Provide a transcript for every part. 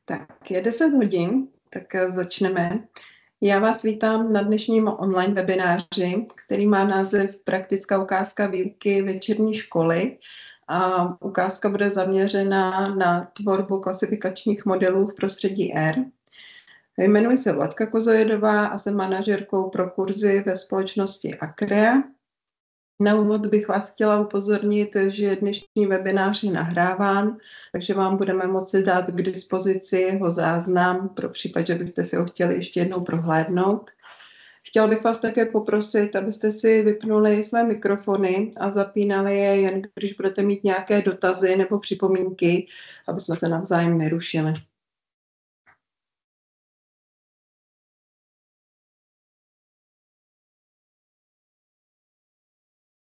Tak je 10 hodin, tak začneme. Já vás vítám na dnešním online webináři, který má název Praktická ukázka výuky večerní školy. A ukázka bude zaměřena na tvorbu klasifikačních modelů v prostředí R. Jmenuji se Vladka Kozojedová a jsem manažerkou pro kurzy ve společnosti Acrea. Na úvod bych vás chtěla upozornit, že dnešní webinář je nahráván, takže vám budeme moci dát k dispozici jeho záznam pro případ, že byste si ho chtěli ještě jednou prohlédnout. Chtěla bych vás také poprosit, abyste si vypnuli své mikrofony a zapínali je jen, když budete mít nějaké dotazy nebo připomínky, aby jsme se navzájem nerušili.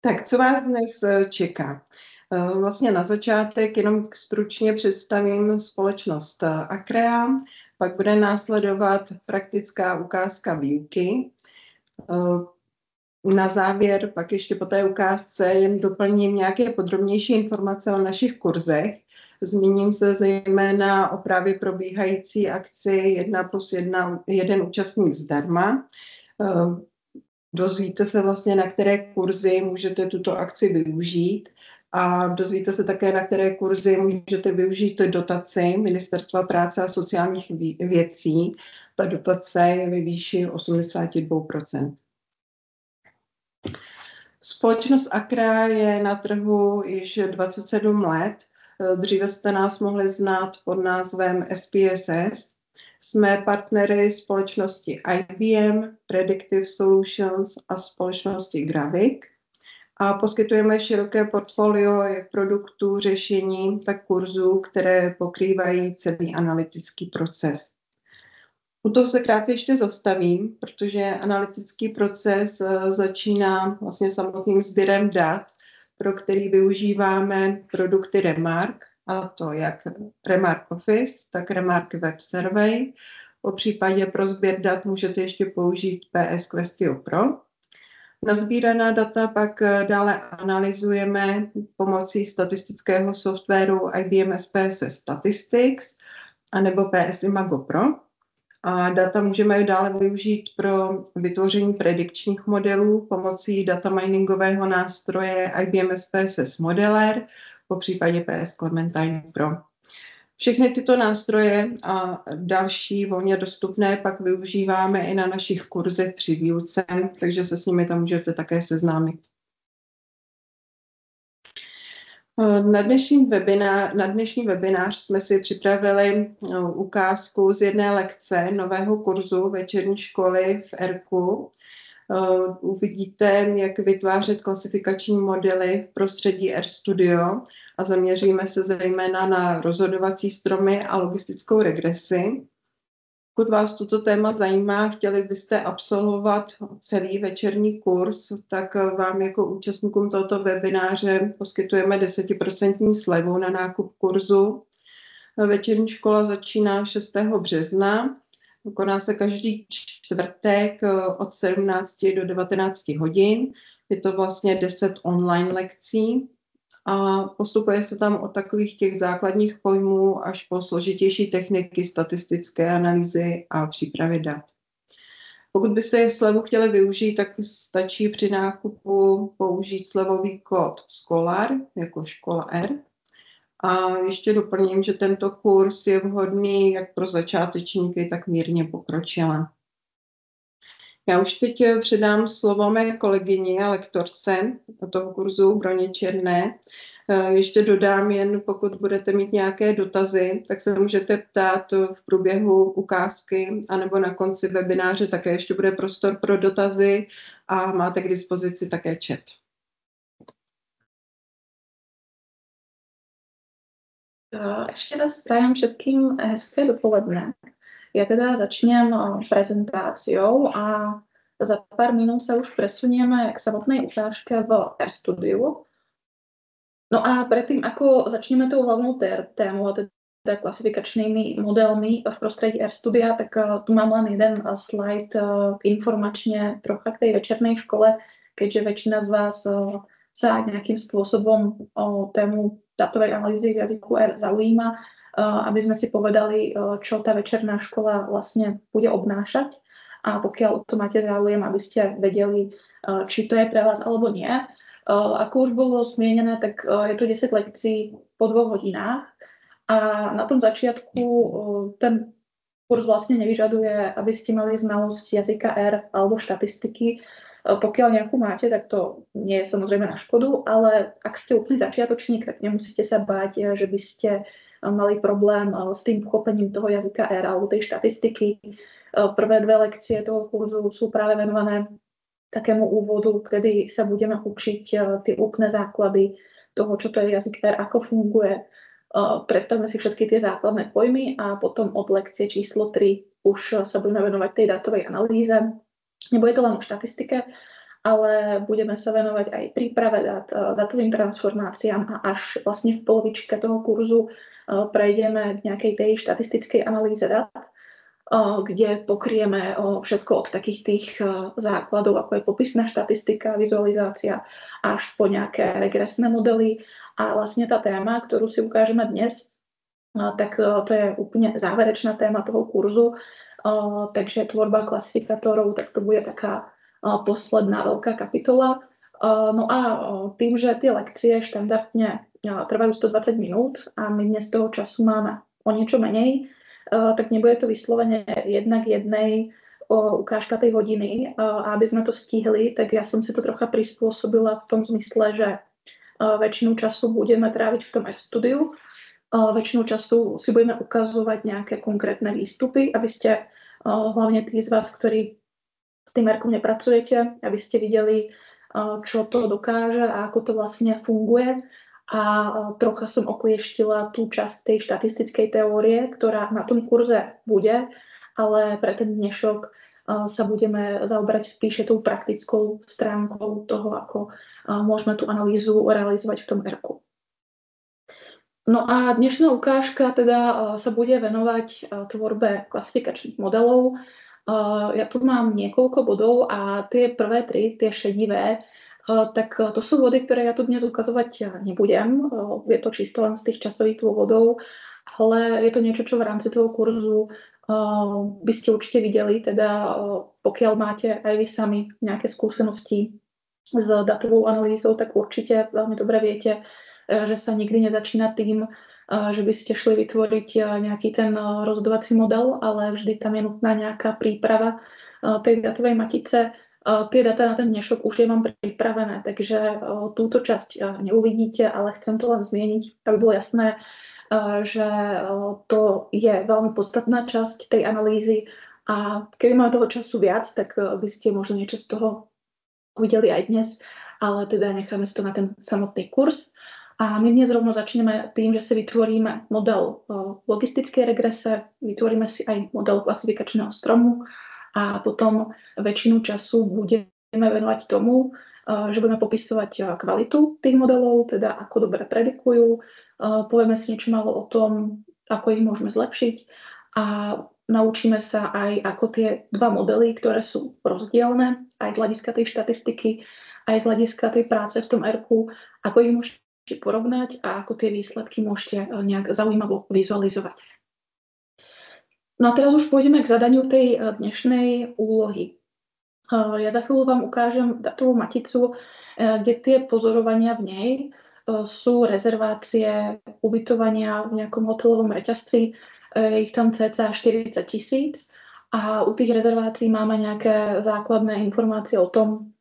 Tak, co vás dnes čeká? Vlastně na začátek jenom stručně představím společnost Acrea, pak bude následovat praktická ukázka výuky. Na závěr pak ještě po té ukázce jen doplním nějaké podrobnější informace o našich kurzech. Zmíním se zejména o právě probíhající akci 1+1 účastník zdarma. Dozvíte se vlastně, na které kurzy můžete tuto akci využít a dozvíte se také, na které kurzy můžete využít dotaci Ministerstva práce a sociálních věcí. Ta dotace je ve výši 82%. Společnost Acrea je na trhu již 27 let. Dříve jste nás mohli znát pod názvem SPSS. Jsme partnery společnosti IBM, Predictive Solutions a společnosti Gravik a poskytujeme široké portfolio jak produktů, řešení, tak kurzů, které pokrývají celý analytický proces. U toho se krátce ještě zastavím, protože analytický proces začíná vlastně samotným sběrem dat, pro který využíváme produkty Remark, a to jak Remark Office, tak Remark Web Survey. Po případě pro sběr dat můžete ještě použít PS Questio Pro. Nazbíraná data pak dále analyzujeme pomocí statistického softwaru IBM SPSS Statistics anebo PS Imago Pro. A data můžeme dále využít pro vytvoření predikčních modelů pomocí data miningového nástroje IBM SPSS Modeler, po případě PS Clementine Pro. Všechny tyto nástroje a další volně dostupné pak využíváme i na našich kurzech při výuce, takže se s nimi tam můžete také seznámit. Na dnešní webinář jsme si připravili ukázku z jedné lekce nového kurzu večerní školy v ERKu. Uvidíte, jak vytvářet klasifikační modely v prostředí RStudio a zaměříme se zejména na rozhodovací stromy a logistickou regresi. Pokud vás toto téma zajímá, chtěli byste absolvovat celý večerní kurz, tak vám jako účastníkům tohoto webináře poskytujeme 10% slevu na nákup kurzu. Večerní škola začíná 6. března. Koná se každý čtvrtek od 17 do 19 hodin. Je to vlastně 10 online lekcí a postupuje se tam od takových těch základních pojmů až po složitější techniky statistické analýzy a přípravy dat. Pokud byste slevu chtěli využít, tak stačí při nákupu použít slevový kód SCHOLAR jako škola R. A ještě doplním, že tento kurz je vhodný jak pro začátečníky, tak mírně pokročilé. Já už teď předám slovo mé kolegyni a lektorce toho kurzu Broně Černé. Ještě dodám jen, pokud budete mít nějaké dotazy, tak se můžete ptát v průběhu ukázky anebo na konci webináře také ještě bude prostor pro dotazy a máte k dispozici také chat. Ešte raz prajem všetkým hezké dopoledne. Ja teda začnem prezentáciou a za pár minút sa už presunieme k samotnej ukážke v RStudiu. No a predtým, ako začneme tou hlavnou témou, a teda klasifikačnými modelmi v prostredí RStudia, tak tu mám len jeden slajd informačne trocha k tej večernej škole, keďže väčšina z vás sa nejakým spôsobom o tému datovej analýzy v jazyku R zaujíma. aby sme si povedali, čo tá večerná škola vlastne bude obnášať. A pokiaľ to máte záujem, aby ste vedeli, či to je pre vás alebo nie. Ako už bolo zmienené, tak je to 10 lekcií po 2 hodinách. A na tom začiatku ten kurz vlastne nevyžaduje, aby ste mali znalosť jazyka R alebo štatistiky. Pokiaľ nejakú máte, tak to nie je samozrejme na škodu, ale ak ste úplný začiatočník, tak nemusíte sa báť, že by ste mali problém s tým pochopením toho jazyka R alebo tej štatistiky. Prvé 2 lekcie toho kurzu sú práve venované takému úvodu, kedy sa budeme učiť tie úplné základy toho, čo to je jazyk R, ako funguje. Predstavme si všetky tie základné pojmy a potom od lekcie číslo 3 už sa budeme venovať tej dátovej analýze. Nebude to len o štatistike, ale budeme sa venovať aj príprave dát, dátovým transformáciám a až vlastne v polovičke toho kurzu prejdeme k nejakej tej štatistickej analýze dát, kde pokrieme všetko od takých tých základov, ako je popisná štatistika, vizualizácia, až po nejaké regresné modely. A vlastne tá téma, ktorú si ukážeme dnes, tak to je úplne záverečná téma toho kurzu. Takže tvorba klasifikátorov, tak to bude taká posledná veľká kapitola. No a tým, že tie lekcie štandardne trvajú 120 minút a my dnes toho času máme o niečo menej, tak nebude to vyslovene 1:1 ukážka tej hodiny. A aby sme to stihli, tak ja som si to trocha prispôsobila v tom zmysle, že väčšinu času budeme tráviť v tom RStudiu. Väčšinu času si budeme ukazovať nejaké konkrétne výstupy, aby ste, hlavne tí z vás, ktorí s tým R-kom nepracujete, aby ste videli, čo to dokáže a ako to vlastne funguje. A trocha som oklieštila tú časť tej štatistickej teórie, ktorá na tom kurze bude, ale pre ten dnešok sa budeme zaoberať spíše tou praktickou stránkou toho, ako môžeme tú analýzu realizovať v tom R-ku. No a dnešná ukážka teda sa bude venovať tvorbe klasifikačných modelov. Ja tu mám niekoľko bodov a tie prvé 3, tie šedivé, tak to sú body, ktoré ja tu dnes ukazovať nebudem. Je to čisto len z tých časových dôvodov, ale je to niečo, čo v rámci toho kurzu by ste určite videli, teda pokiaľ máte aj vy sami nejaké skúsenosti s datovou analýzou, tak určite veľmi dobre viete, že sa nikdy nezačína tým, že by ste šli vytvoriť nejaký ten rozhodovací model, ale vždy tam je nutná nejaká príprava tej datovej matice. Tie data na ten dnešok už je mám pripravené, takže túto časť neuvidíte, ale chcem to len zmieniť, aby bolo jasné, že to je veľmi podstatná časť tej analýzy a keby máme toho času viac, tak by ste možno niečo z toho uvideli aj dnes, ale teda necháme si to na ten samotný kurz. A my dnes rovno začneme tým, že si vytvoríme model logistickej regrese, vytvoríme si aj model klasifikačného stromu a potom väčšinu času budeme venovať tomu, že budeme popisovať kvalitu tých modelov, teda ako dobre predikujú, povieme si niečo malo o tom, ako ich môžeme zlepšiť a naučíme sa aj, ako tie 2 modely, ktoré sú rozdielne, aj z hľadiska tej štatistiky, aj z hľadiska tej práce v tom R-ku, ako ich môžete porovnať a ako tie výsledky môžete nejak zaujímavo vizualizovať. No a teraz už pôjdeme k zadaniu tej dnešnej úlohy. Ja za chvíľu vám ukážem datovú maticu, kde tie pozorovania v nej sú rezervácie, ubytovania v nejakom hotelovom reťazci, ich tam cca 40 000 a u tých rezervácií máme nejaké základné informácie o tom,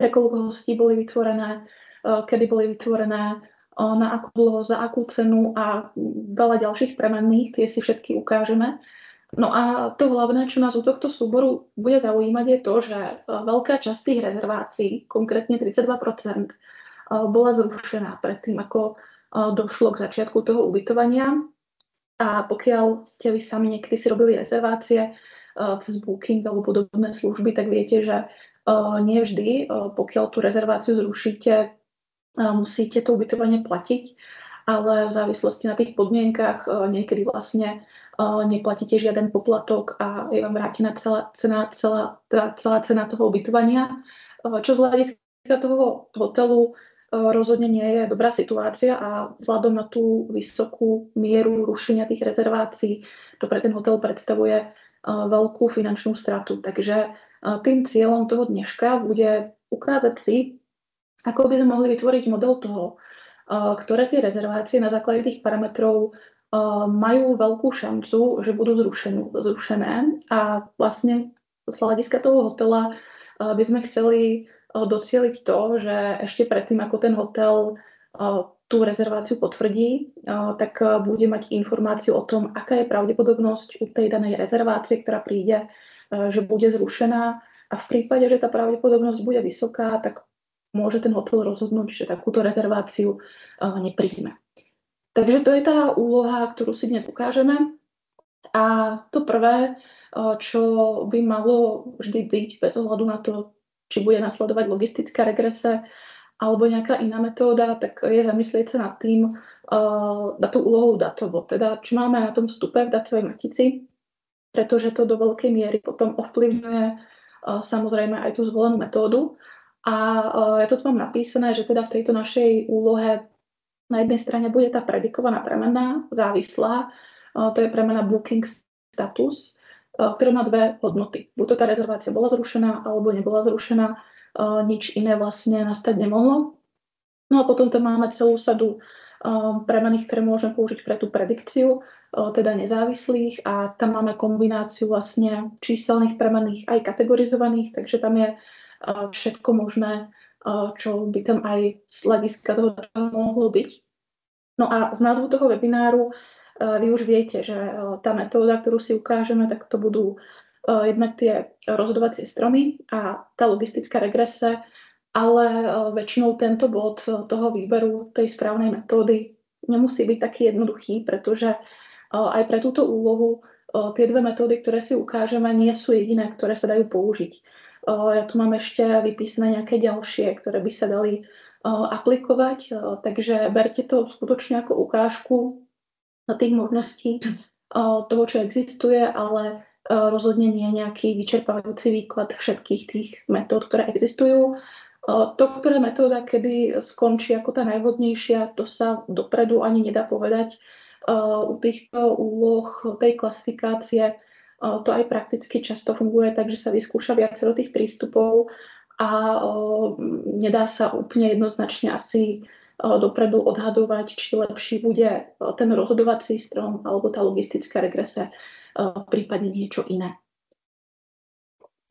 pre koľko hostí boli vytvorené, kedy boli vytvorené, na akú dlho, za akú cenu a veľa ďalších premenných, tie si všetky ukážeme. No a to hlavné, čo nás u tohto súboru bude zaujímať, je to, že veľká časť tých rezervácií, konkrétne 32%, bola zrušená predtým, ako došlo k začiatku toho ubytovania. A pokiaľ ste vy sami niekedy si robili rezervácie cez Booking alebo podobné služby, tak viete, že nie vždy, pokiaľ tú rezerváciu zrušíte, musíte to ubytovanie platiť, ale v závislosti na tých podmienkach niekedy vlastne neplatíte žiaden poplatok a je vám vrátená celá cena toho ubytovania. Čo z hľadiska toho hotelu rozhodne nie je dobrá situácia a vzhľadom na tú vysokú mieru rušenia tých rezervácií to pre ten hotel predstavuje veľkú finančnú stratu. Takže tým cieľom toho dneška bude ukázať si, ako by sme mohli vytvoriť model toho, ktoré tie rezervácie na základe tých parametrov majú veľkú šancu, že budú zrušené. A vlastne z hľadiska toho hotela by sme chceli docieliť to, že ešte predtým, ako ten hotel tú rezerváciu potvrdí, tak bude mať informáciu o tom, aká je pravdepodobnosť u tej danej rezervácie, ktorá príde, že bude zrušená. A v prípade, že tá pravdepodobnosť bude vysoká, tak môže ten hotel rozhodnúť, že takúto rezerváciu nepríjme. Takže to je tá úloha, ktorú si dnes ukážeme. A to prvé, čo by malo vždy byť bez ohľadu na to, či bude nasledovať logistická regrese alebo nejaká iná metóda, tak je zamyslieť sa nad tým, na tú úlohou datovo. Teda, či máme na tom vstupe v datovej matici, pretože to do veľkej miery potom ovplyvňuje samozrejme aj tú zvolenú metódu. A ja to tu mám napísané, že teda v tejto našej úlohe na jednej strane bude tá predikovaná premena závislá, to je premena booking status, ktorá má dve hodnoty. Buď to tá rezervácia bola zrušená, alebo nebola zrušená, nič iné vlastne nastať nemohlo. No a potom tam máme celú sadu premených, ktoré môžeme použiť pre tú predikciu, teda nezávislých, a tam máme kombináciu vlastne číselných premených aj kategorizovaných, takže tam je všetko možné, čo by tam aj z hľadiska toho mohlo byť. No a z názvu toho webináru vy už viete, že tá metóda, ktorú si ukážeme, tak to budú jednak tie rozhodovacie stromy a tá logistická regrese, ale väčšinou tento bod toho výberu tej správnej metódy nemusí byť taký jednoduchý, pretože aj pre túto úlohu tie dve metódy, ktoré si ukážeme, nie sú jediné, ktoré sa dajú použiť. Ja tu mám ešte vypísané nejaké ďalšie, ktoré by sa dali aplikovať, takže berte to skutočne ako ukážku tých možností toho, čo existuje, ale rozhodne nie nejaký vyčerpávajúci výklad všetkých tých metód, ktoré existujú. To, ktorá metóda kedy skončí ako tá najvhodnejšia, to sa dopredu ani nedá povedať. U týchto úloh tej klasifikácie to aj prakticky často funguje, takže sa vyskúša viacero tých prístupov a nedá sa úplne jednoznačne asi dopredu odhadovať, či lepší bude ten rozhodovací strom alebo tá logistická regrese, prípadne niečo iné.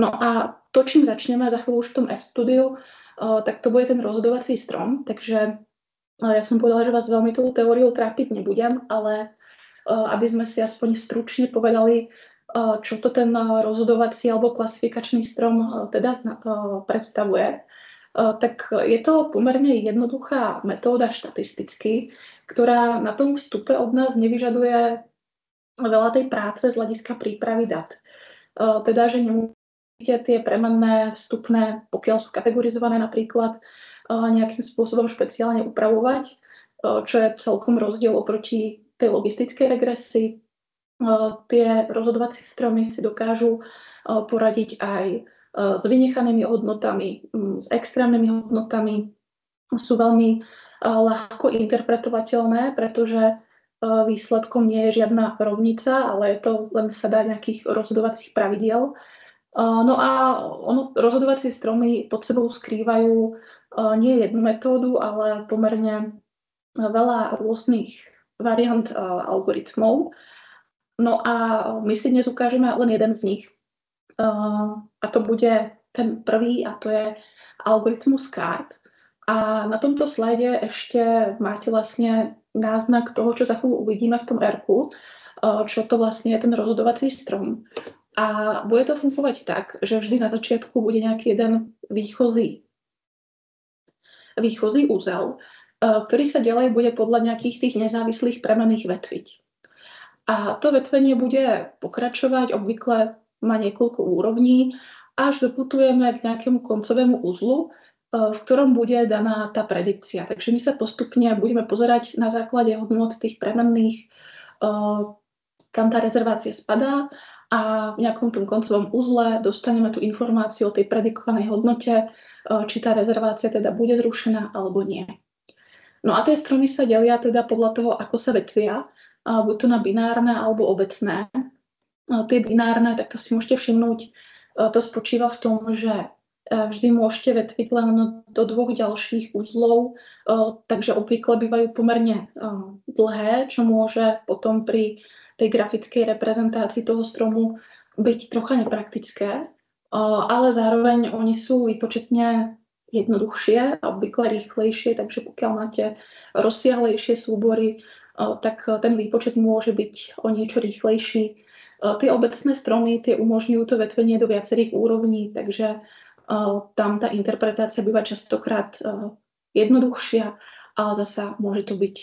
No a to, čím začneme za chvíľu už v tom RStudiu, tak to bude ten rozhodovací strom, takže ja som povedala, že vás veľmi tou teóriou trápiť nebudem, ale aby sme si aspoň stručne povedali, čo to ten rozhodovací alebo klasifikačný strom teda predstavuje, tak je to pomerne jednoduchá metóda štatisticky, ktorá na tom vstupe od nás nevyžaduje veľa tej práce z hľadiska prípravy dát. Teda, že nemusíte tie premenné vstupné, pokiaľ sú kategorizované napríklad, nejakým spôsobom špeciálne upravovať, čo je celkom rozdiel oproti tej logistickej regresii. Tie rozhodovacie stromy si dokážu poradiť aj s vynechanými hodnotami, s extrémnymi hodnotami. Sú veľmi ľahko interpretovateľné, pretože výsledkom nie je žiadna rovnica, ale je to len sada nejakých rozhodovacích pravidiel. No a rozhodovacie stromy pod sebou skrývajú nie jednu metódu, ale pomerne veľa rôznych variant algoritmov. No a my si dnes ukážeme len jeden z nich. A to bude ten prvý, a to je algoritmus CART. A na tomto slajde ešte máte vlastne náznak toho, čo za chvíľu uvidíme v tom R-ku, čo to vlastne je ten rozhodovací strom. A bude to fungovať tak, že vždy na začiatku bude nejaký jeden výchozí úzel, ktorý sa ďalej bude podľa nejakých tých nezávislých premenných vetviť. A to vetvenie bude pokračovať, obvykle má niekoľko úrovní, až doputujeme k nejakému koncovému uzlu, v ktorom bude daná tá predikcia. Takže my sa postupne budeme pozerať na základe hodnot tých premenných, kam tá rezervácia spadá, a v nejakom tom koncovom uzle dostaneme tú informáciu o tej predikovanej hodnote, či tá rezervácia teda bude zrušená alebo nie. No a tie stromy sa delia teda podľa toho, ako sa vetvia, buď to na binárne alebo obecné. Tie binárne, tak to si môžete všimnúť, to spočíva v tom, že vždy môžete vetviť len do 2 ďalších uzlov, takže obvykle bývajú pomerne dlhé, čo môže potom pri tej grafickej reprezentácii toho stromu byť trocha nepraktické, ale zároveň oni sú výpočetne jednoduchšie a obvykle rýchlejšie, takže pokiaľ máte rozsiahlejšie súbory, tak ten výpočet môže byť o niečo rýchlejší. Tie obecné stromy tie umožňujú to vetvenie do viacerých úrovní, takže tam tá interpretácia býva častokrát jednoduchšia, ale zasa môže to byť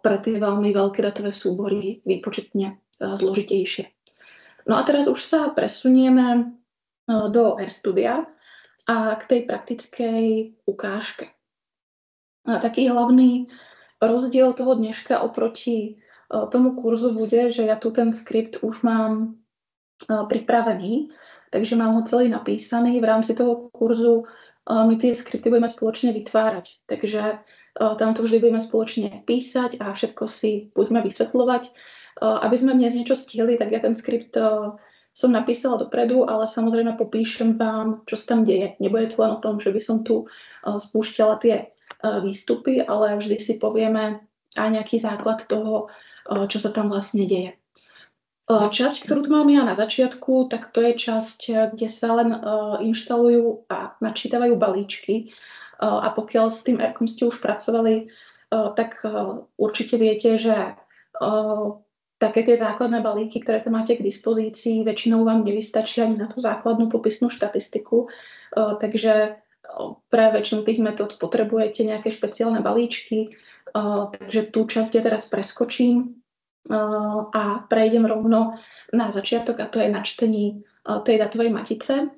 pre tie veľmi veľké datové súbory výpočetne zložitejšie. No a teraz už sa presunieme do RStudia a k tej praktickej ukážke. Taký hlavný rozdiel toho dneška oproti tomu kurzu bude, že ja tu ten skript už mám pripravený, takže mám ho celý napísaný. V rámci toho kurzu my tie skripty budeme spoločne vytvárať, takže tam to vždy budeme spoločne písať a všetko si budeme vysvetľovať. Aby sme dnes niečo stihli, tak ja ten skript som napísala dopredu, ale samozrejme popíšem vám, čo sa tam deje. Nebude to len o tom, že by som tu spúšťala tie výstupy, ale vždy si povieme aj nejaký základ toho, čo sa tam vlastne deje. Časť, ktorú tu mám ja na začiatku, tak to je časť, kde sa len inštalujú a načítavajú balíčky. A pokiaľ s tým Airkom ste už pracovali, tak určite viete, že také tie základné balíky, ktoré tam máte k dispozícii, väčšinou vám nevystačia ani na tú základnú popisnú štatistiku. Takže pre väčšinu tých metód potrebujete nejaké špeciálne balíčky. Takže tú časť ja teraz preskočím a prejdem rovno na začiatok, a to je načtení tej datovej matice.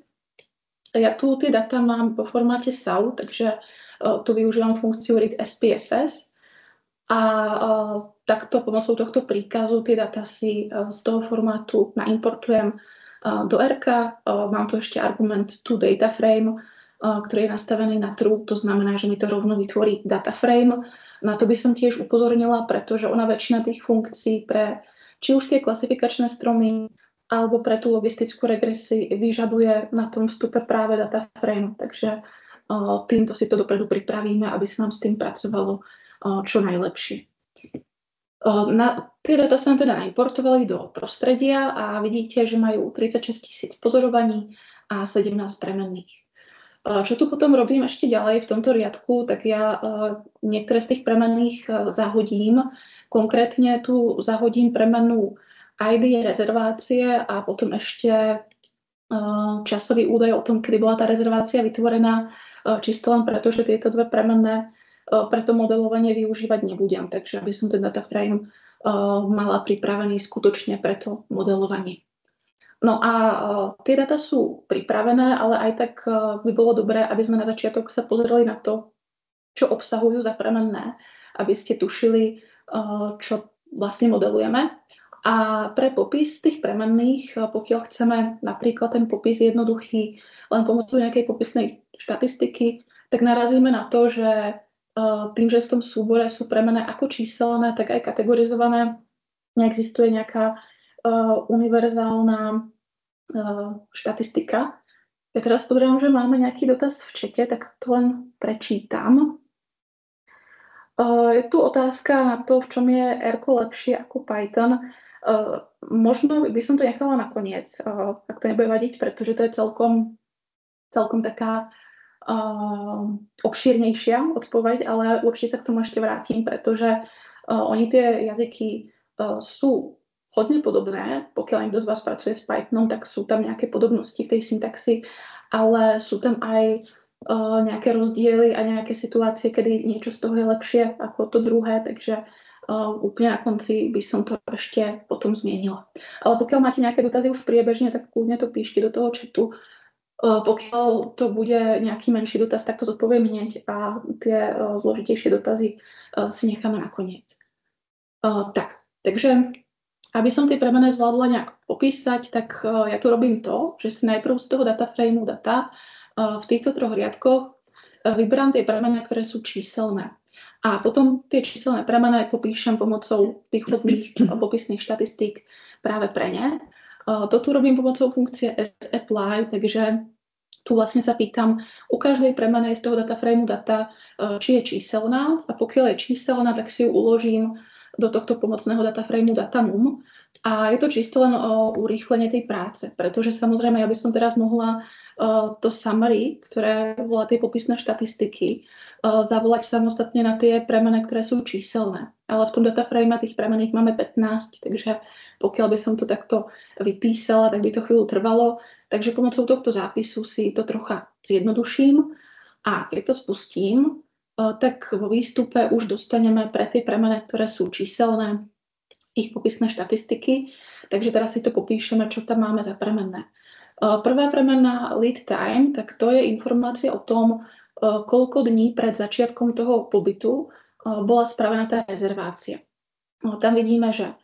Ja tu tie data mám vo formáte SAU, takže tu využívam funkciu read SPSS a takto pomocou tohto príkazu tie data si z toho formátu naimportujem do R-ka. Mám tu ešte argument toDataFrame, ktorý je nastavený na true, to znamená, že mi to rovno vytvorí dataframe. Na to by som tiež upozornila, pretože ona väčšina tých funkcií pre či už tie klasifikačné stromy alebo pre tú logistickú regresiu vyžaduje na tom vstupe práve dataframe. Takže týmto si to dopredu pripravíme, aby sa nám s tým pracovalo čo najlepšie. Tie data sa nám teda naimportovali do prostredia a vidíte, že majú 36 000 pozorovaní a 17 premenných. Čo tu potom robím ešte ďalej v tomto riadku, tak ja niektoré z tých premenných zahodím. Konkrétne tu zahodím premennú ID rezervácie a potom ešte časový údaj o tom, kedy bola tá rezervácia vytvorená, čisto len preto, že tieto dve premenné pre to modelovanie využívať nebudem. Takže aby som ten dataframe mala pripravený skutočne pre to modelovanie. No a tie data sú pripravené, ale aj tak by bolo dobré, aby sme na začiatok sa pozreli na to, čo obsahujú za premenné, aby ste tušili, čo vlastne modelujeme. A pre popis tých premenných, pokiaľ chceme napríklad ten popis jednoduchý len pomocou nejakej popisnej štatistiky, tak narazíme na to, že tým, že v tom súbore sú premenné ako číselné, tak aj kategorizované, neexistuje nejaká univerzálna štatistika. Ja teraz pozerám, že máme nejaký dotaz v čete, tak to len prečítam. Je tu otázka na to, v čom je Erko lepšie ako Python. Možno by som to nechala nakoniec, ak to nebude vadiť, pretože to je celkom taká obšírnejšia odpoveď, ale určite sa k tomu ešte vrátim, pretože oni tie jazyky sú hodne podobné. Pokiaľ niekto z vás pracuje s Pythonom, tak sú tam nejaké podobnosti v tej syntaxi, ale sú tam aj nejaké rozdiely a nejaké situácie, kedy niečo z toho je lepšie ako to druhé, takže úplne na konci by som to ešte potom zmienila. Ale pokiaľ máte nejaké dotazy už priebežne, tak kľudne to píšte do toho chatu. Pokiaľ to bude nejaký menší dotaz, tak to zodpoviem hneď a tie zložitejšie dotazy si necháme nakoniec. Takže aby som tie premenné zvládla nejak popísať, tak ja tu robím to, že si najprv z toho dataframeu data v týchto 3 riadkoch vyberám tie premenné, ktoré sú číselné. A potom tie číselné premenné popíšem pomocou tých vhodných popisných štatistík práve pre ne. To tu robím pomocou funkcie sapply, takže tu vlastne sa pýtam u každej premenej z toho dataframeu data, či je číselná, a pokiaľ je číselná, tak si ju uložím do tohto pomocného dataframeu datanum. A je to čisto len o urýchlenie tej práce, pretože samozrejme ja by som teraz mohla to summary, ktoré volá tie popisné štatistiky, zavolať samostatne na tie premenné, ktoré sú číselné. Ale v tom dataframe tých premenných máme 15, takže pokiaľ by som to takto vypísala, tak by to chvíľu trvalo. Takže pomocou tohto zápisu si to trocha zjednoduším a keď to spustím, tak vo výstupe už dostaneme pre tie premenné, ktoré sú číselné, ich popisné štatistiky. Takže teraz si to popíšeme, čo tam máme za premenné. Prvá premenná lead time, tak to je informácia o tom, koľko dní pred začiatkom toho pobytu bola spravená tá rezervácia. Tam vidíme, že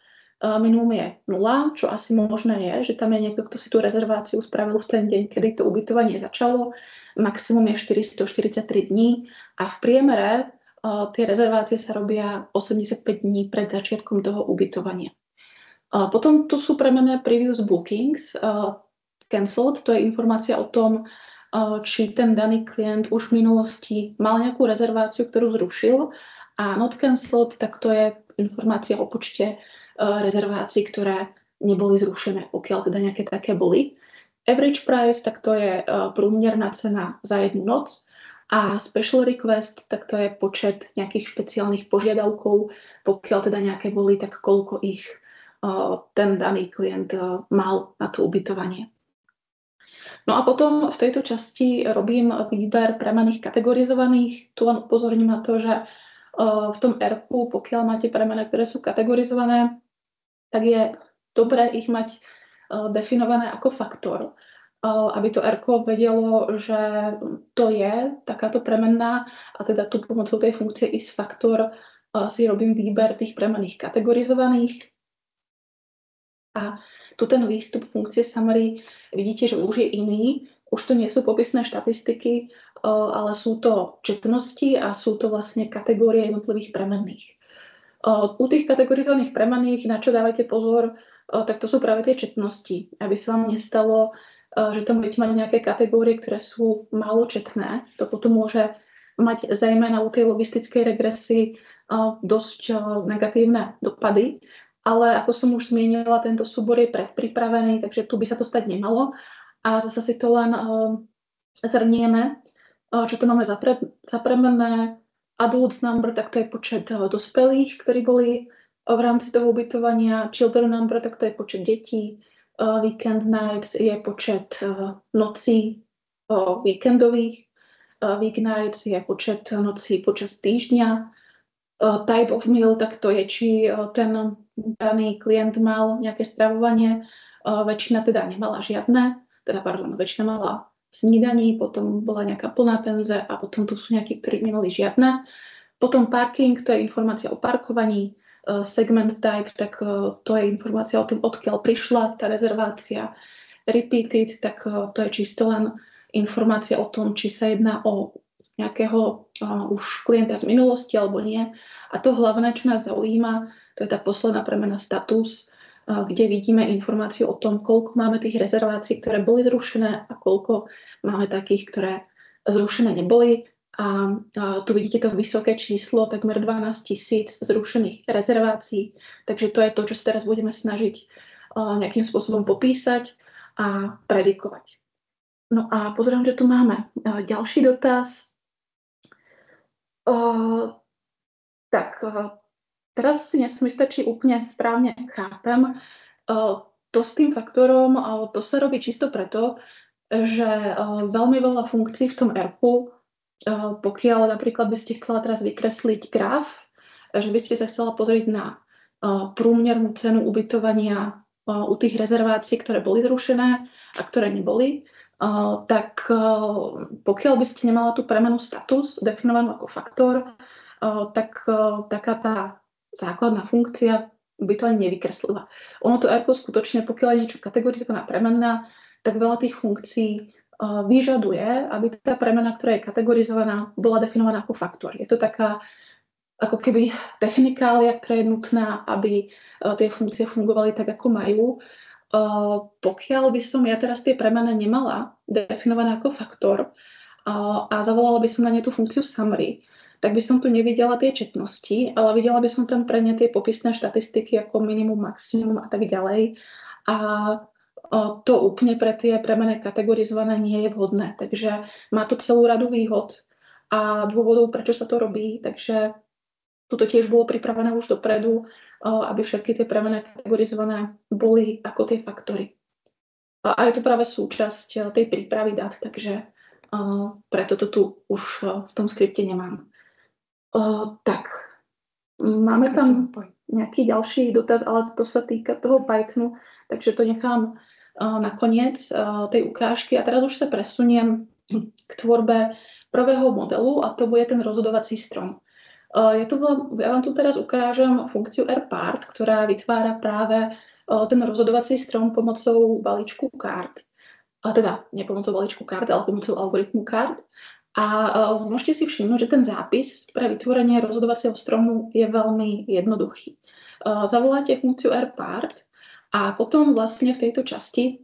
minimum je 0, čo asi možné je, že tam je niekto, kto si tú rezerváciu spravil v ten deň, kedy to ubytovanie začalo. Maximum je 443 dní a v priemere tie rezervácie sa robia 85 dní pred začiatkom toho ubytovania. Potom tu sú premenné previous bookings, cancelled, to je informácia o tom, či ten daný klient už v minulosti mal nejakú rezerváciu, ktorú zrušil, a not cancelled, tak to je informácia o počte rezervácií, ktoré neboli zrušené, pokiaľ teda nejaké také boli. Average price, tak to je průměrná cena za jednu noc, a special request, tak to je počet nejakých špeciálnych požiadavkov, pokiaľ teda nejaké boli, tak koľko ich ten daný klient mal na to ubytovanie. No a potom v tejto časti robím výber premenných kategorizovaných. Tu len upozorním na to, že v tom R-ku, pokiaľ máte premenné, ktoré sú kategorizované, tak je dobré ich mať definované ako faktor, aby to R-ko vedelo, že to je takáto premenná, a teda tu pomocou tej funkcie isFactor si robím výber tých premenných kategorizovaných. A tu ten výstup funkcie summary vidíte, že už je iný. Už to nie sú popisné štatistiky, ale sú to četnosti a sú to vlastne kategórie jednotlivých premenných. U tých kategorizovaných premenných, na čo dávajte pozor, tak to sú práve tie četnosti. Aby sa vám nestalo, že tam budete mať nejaké kategórie, ktoré sú máločetné. To potom môže mať zejména u tej logistickej regresii dosť negatívne dopady. Ale ako som už zmienila, tento súbor je predpripravený, takže tu by sa to stať nemalo. A zase si to len zhrnieme, čo to máme za premenné. Adults number, tak to je počet dospelých, ktorí boli v rámci toho ubytovania. Children number, tak to je počet detí. Weekend nights je počet nocí víkendových. Weeknights je počet nocí počas týždňa. Type of meal, tak to je, či ten daný klient mal nejaké stravovanie. Väčšina teda nemala žiadne, väčšina mala snídaní, potom bola nejaká plná penze a potom tu sú nejakí, ktorí nemali žiadne. Potom parking, to je informácia o parkovaní. Segment type, tak to je informácia o tom, odkiaľ prišla tá rezervácia. Repeated, tak to je čisto len informácia o tom, či sa jedná o nejakého už klienta z minulosti alebo nie. A to hlavné, čo nás zaujíma, to je tá posledná premena status, kde vidíme informáciu o tom, koľko máme tých rezervácií, ktoré boli zrušené a koľko máme takých, ktoré zrušené neboli. A tu vidíte to vysoké číslo, takmer 12 000 zrušených rezervácií. Takže to je to, čo sa teraz budeme snažiť nejakým spôsobom popísať a predikovať. No a pozerám, že tu máme ďalší dotaz. Teraz si nesom istá, či úplne správne chápem. To s tým faktorom, to sa robí čisto preto, že veľmi veľa funkcií v tom R-ku, pokiaľ napríklad by ste chcela teraz vykresliť graf, že by ste sa chcela pozrieť na průměrnú cenu ubytovania u tých rezervácií, ktoré boli zrušené a ktoré neboli, tak pokiaľ by ste nemala tú premenu status definovanú ako faktor, tak taká tá základná funkcia by to ani nevykreslila. Ono to R skutočne, pokiaľ je niečo kategorizovaná premenná, tak veľa tých funkcií vyžaduje, aby tá premena, ktorá je kategorizovaná, bola definovaná ako faktor. Je to taká ako keby technikália, ktorá je nutná, aby tie funkcie fungovali tak, ako majú. Pokiaľ by som ja teraz tie premene nemala definované ako faktor a zavolala by som na ne tú funkciu summary, tak by som tu nevidela tie četnosti, ale videla by som tam pre ne tie popisné štatistiky ako minimum, maximum a tak ďalej. A to úplne pre tie premene kategorizované nie je vhodné. Takže má to celú radu výhod a dôvodov, prečo sa to robí. Takže tuto tiež bolo pripravené už dopredu, aby všetky tie premene kategorizované boli ako tie faktory. A je to práve súčasť tej prípravy dát, takže preto to tu už v tom skripte nemám. Tak, máme tam nejaký ďalší dotaz, ale to sa týka toho Pythonu, takže to nechám na koniec tej ukážky. A teraz už sa presuniem k tvorbe prvého modelu a to bude ten rozhodovací strom. Ja vám tu teraz ukážem funkciu rpart, ktorá vytvára práve ten rozhodovací strom pomocou balíčku kart. Teda nie pomocou balíčku kart, ale pomocou algoritmu kart. A môžete si všimnúť, že ten zápis pre vytvorenie rozhodovacieho stromu je veľmi jednoduchý. Zavoláte funkciu rpart a potom vlastne v tejto časti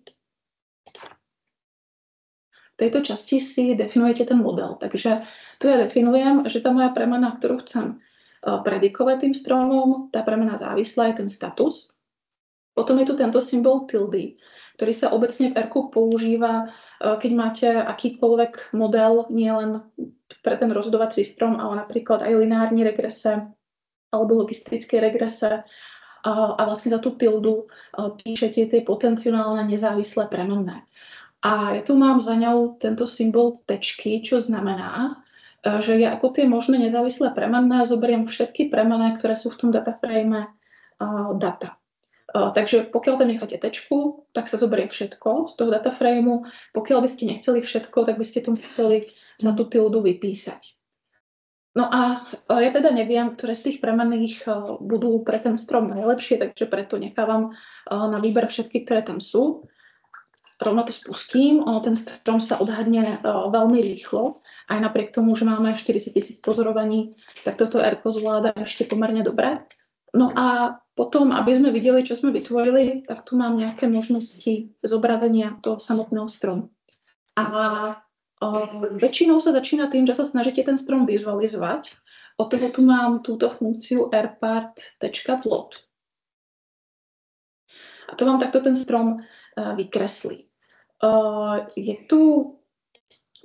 si definujete ten model. Takže tu ja definujem, že tá moja premena, ktorú chcem predikovať tým stromom, tá premena závislá je ten status. Potom je tu tento symbol tilde, ktorý sa obecne v R používa, keď máte akýkoľvek model, nie len pre ten rozhodovací strom, ale napríklad aj lineárne regrese alebo logistické regrese. A vlastne za tú tildu píšete tie potenciálne nezávislé premenné. A ja tu mám za ňou tento symbol tečky, čo znamená, že ja ako tie možné nezávislé premenné zoberiem všetky premenné, ktoré sú v tom dataframe data. Takže pokiaľ tam necháte tečku, tak sa zoberie všetko z toho dataframeu. Pokiaľ by ste nechceli všetko, tak by ste to museli na tú tildu vypísať. No a ja teda neviem, ktoré z tých premenných budú pre ten strom najlepšie, takže preto nechávam na výber všetky, ktoré tam sú. Rovno to spustím, ten strom sa odhadne veľmi rýchlo, aj napriek tomu, že máme 40 000 pozorovaní, tak toto R zvláda ešte pomerne dobre. No a potom, aby sme videli, čo sme vytvorili, tak tu mám nejaké možnosti zobrazenia toho samotného stromu. A väčšinou sa začína tým, že sa snažíte ten strom vizualizovať. Od toho tu mám túto funkciu rpart.plot. A to vám takto ten strom vykreslí. Je tu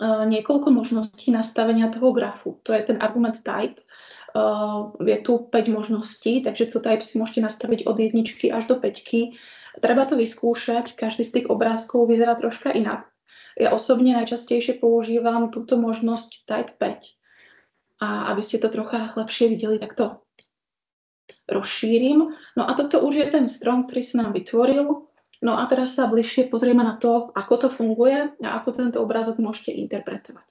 niekoľko možností nastavenia toho grafu. To je ten argument type. Je tu 5 možností, takže to type si môžete nastaviť od 1 až do 5. Treba to vyskúšať, každý z tých obrázkov vyzerá troška inak. Ja osobne najčastejšie používam túto možnosť type 5. A aby ste to trocha lepšie videli, tak to rozšírim. No a toto už je ten strom, ktorý sa nám vytvoril. No a teraz sa bližšie pozrieme na to, ako to funguje a ako tento obrázok môžete interpretovať.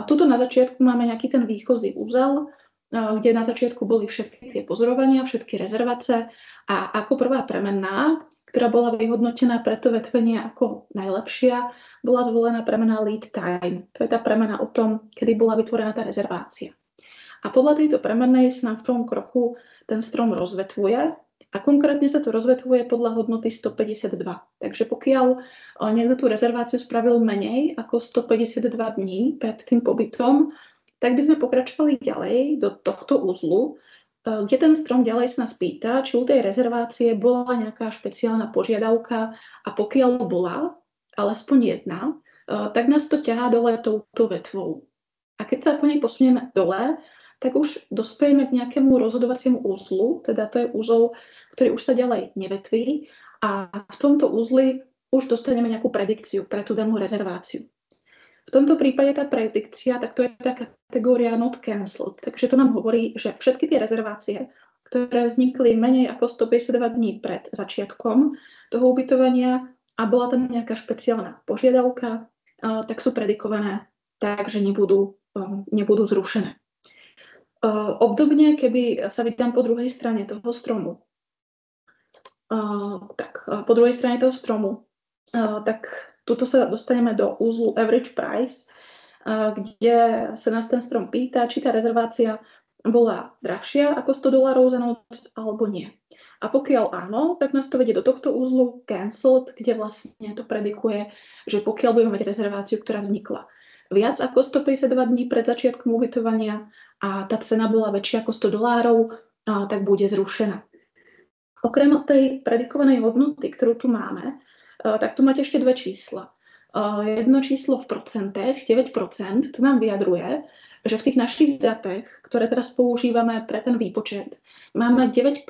Tuto na začiatku máme nejaký ten výchozí úzel, kde na začiatku boli všetky tie pozorovania, všetky rezervace a ako prvá premenná, ktorá bola vyhodnotená pre to vetvenie ako najlepšia, bola zvolená premena lead time. To je tá premena o tom, kedy bola vytvorená tá rezervácia. A podľa tejto premennej sa nám v prvom kroku ten strom rozvetvuje a konkrétne sa to rozvetvuje podľa hodnoty 152. Takže pokiaľ niekto tú rezerváciu spravil menej ako 152 dní pred tým pobytom, tak by sme pokračovali ďalej do tohto uzlu, kde ten strom ďalej sa nás pýta, či u tej rezervácie bola nejaká špeciálna požiadavka a pokiaľ bola, alespoň jedna, tak nás to ťahá dole touto vetvou. A keď sa po nej posunieme dole, tak už dospejeme k nejakému rozhodovaciemu uzlu, teda to je uzol, ktorý už sa ďalej nevetví a v tomto uzli už dostaneme nejakú predikciu pre tú danú rezerváciu. V tomto prípade tá predikcia, tak to je tá kategória not cancelled. Takže to nám hovorí, že všetky tie rezervácie, ktoré vznikli menej ako 152 dní pred začiatkom toho ubytovania a bola tam nejaká špeciálna požiadavka, tak sú predikované tak, že nebudú zrušené. Obdobne, keby sa vydám po druhej strane toho stromu, tak Tuto sa dostaneme do úzlu average price, kde sa nás ten strom pýta, či tá rezervácia bola drahšia ako $100 za noc alebo nie. A pokiaľ áno, tak nás to vedie do tohto úzlu cancelled, kde vlastne to predikuje, že pokiaľ budeme mať rezerváciu, ktorá vznikla viac ako 152 dní pred začiatkom ubytovania a tá cena bola väčšia ako $100, tak bude zrušená. Okrem tej predikovanej hodnoty, ktorú tu máme, tak tu máte ešte dve čísla. Jedno číslo v procentech, 9%, to nám vyjadruje, že v tých našich datách, ktoré teraz používame pre ten výpočet, máme 9%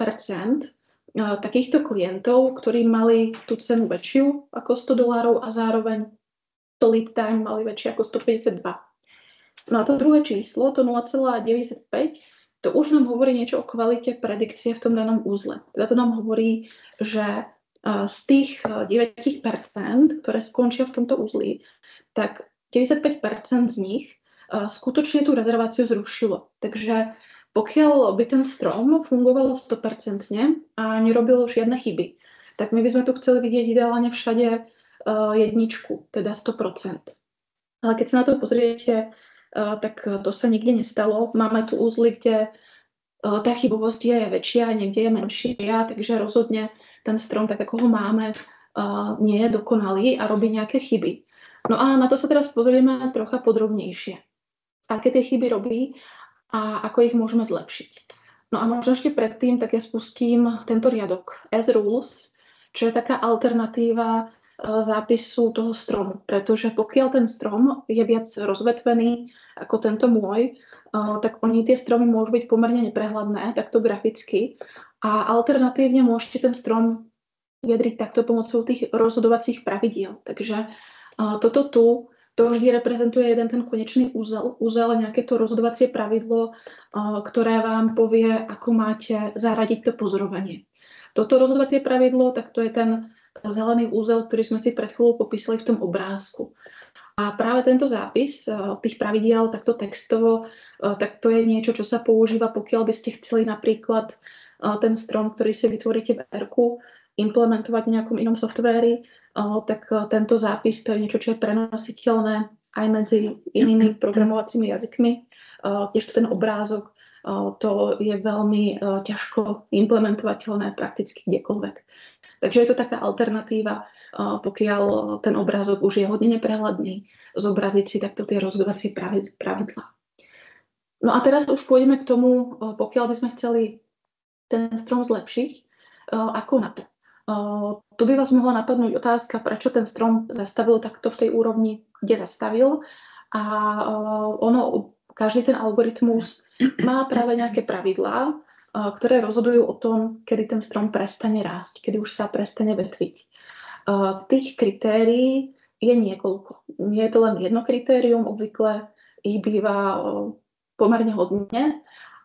takýchto klientov, ktorí mali tú cenu väčšiu ako $100 a zároveň to lead time mali väčšie ako 152. No a to druhé číslo, to 0,95, to už nám hovorí niečo o kvalite predikcie v tom danom úzle. Teda to nám hovorí, že z tých 9%, ktoré skončia v tomto úzli, tak 95% z nich skutočne tú rezerváciu zrušilo. Takže pokiaľ by ten strom fungoval 100% a nerobil žiadne chyby, tak my by sme tu chceli vidieť ideálne všade jedničku, teda 100%. Ale keď sa na to pozriete, tak to sa nikde nestalo. Máme tu úzly, kde tá chybovosť je väčšia, niekde je menšia, takže rozhodne ten strom, tak ako ho máme, nie je dokonalý a robí nejaké chyby. No a na to sa teraz pozrieme trocha podrobnejšie. Aké tie chyby robí a ako ich môžeme zlepšiť. No a možno ešte predtým, tak ja spustím tento riadok as rules, čo je taká alternatíva zápisu toho stromu, pretože pokiaľ ten strom je viac rozvetvený ako tento môj, tak oni tie stromy môžu byť pomerne neprehľadné, takto graficky, a alternatívne môžete ten strom vyjadriť takto pomocou tých rozhodovacích pravidiel. Takže toto tu, to vždy reprezentuje jeden ten konečný úzel, nejaké to rozhodovacie pravidlo, ktoré vám povie, ako máte zaradiť to pozorovanie. Toto rozhodovacie pravidlo, tak to je ten zelený úzel, ktorý sme si pred chvíľou popísali v tom obrázku. A práve tento zápis tých pravidiel takto textovo, tak to je niečo, čo sa používa, pokiaľ by ste chceli napríklad ten strom, ktorý si vytvoríte v R-ku, implementovať v nejakom inom softvéri, tak tento zápis to je niečo, čo je prenositeľné aj medzi inými programovacími jazykmi. Tiež ten obrázok, to je veľmi ťažko implementovateľné prakticky kdekoľvek. Takže je to taká alternatíva, pokiaľ ten obrázok už je hodne neprehľadný, zobraziť si takto tie rozhodovacie pravidlá. No a teraz už pôjdeme k tomu, pokiaľ by sme chceli ten strom zlepšiť, ako na to. Tu by vás mohla napadnúť otázka, prečo ten strom zastavil takto v tej úrovni, kde zastavil. A každý ten algoritmus má práve nejaké pravidlá, ktoré rozhodujú o tom, kedy ten strom prestane rásť, kedy už sa prestane vetviť. Tých kritérií je niekoľko. Nie je to len jedno kritérium, obvykle ich býva pomerne hodne,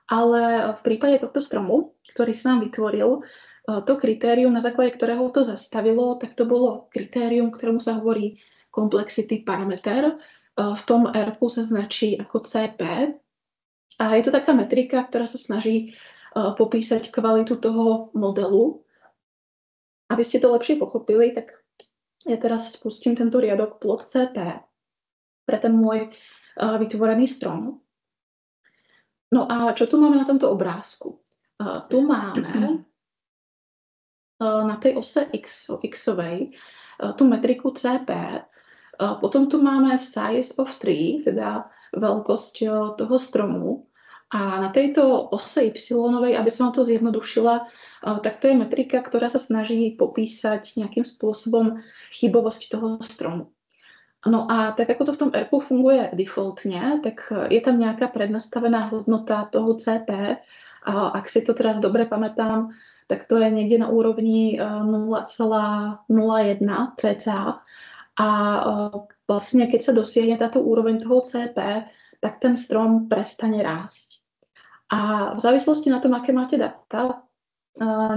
ale v prípade tohto stromu, ktorý sa nám vytvoril, to kritérium, na základe ktorého to zastavilo, tak to bolo kritérium, ktorému sa hovorí complexity parameter. V tom R-ku sa značí ako CP. A je to taká metrika, ktorá sa snaží popísať kvalitu toho modelu. Aby ste to lepšie pochopili, tak ja teraz spustím tento riadok plot CP pre ten môj vytvorený strom. No a čo tu máme na tomto obrázku? Tu máme na tej ose x-ovej tú metriku CP. Potom tu máme size of tree, teda veľkosť toho stromu. A na tejto ose y-ovej, aby som vám to zjednodušila, tak to je metrika, ktorá sa snaží popísať nejakým spôsobom chybovosť toho stromu. No a tak ako to v tom R-ku funguje defaultne, tak je tam nejaká prednastavená hodnota toho CP. Ak si to teraz dobre pamätám, tak to je niekde na úrovni 0,01 cca. A vlastne keď sa dosiahne táto úroveň toho CP, tak ten strom prestane rásť. A v závislosti na tom, aké máte data,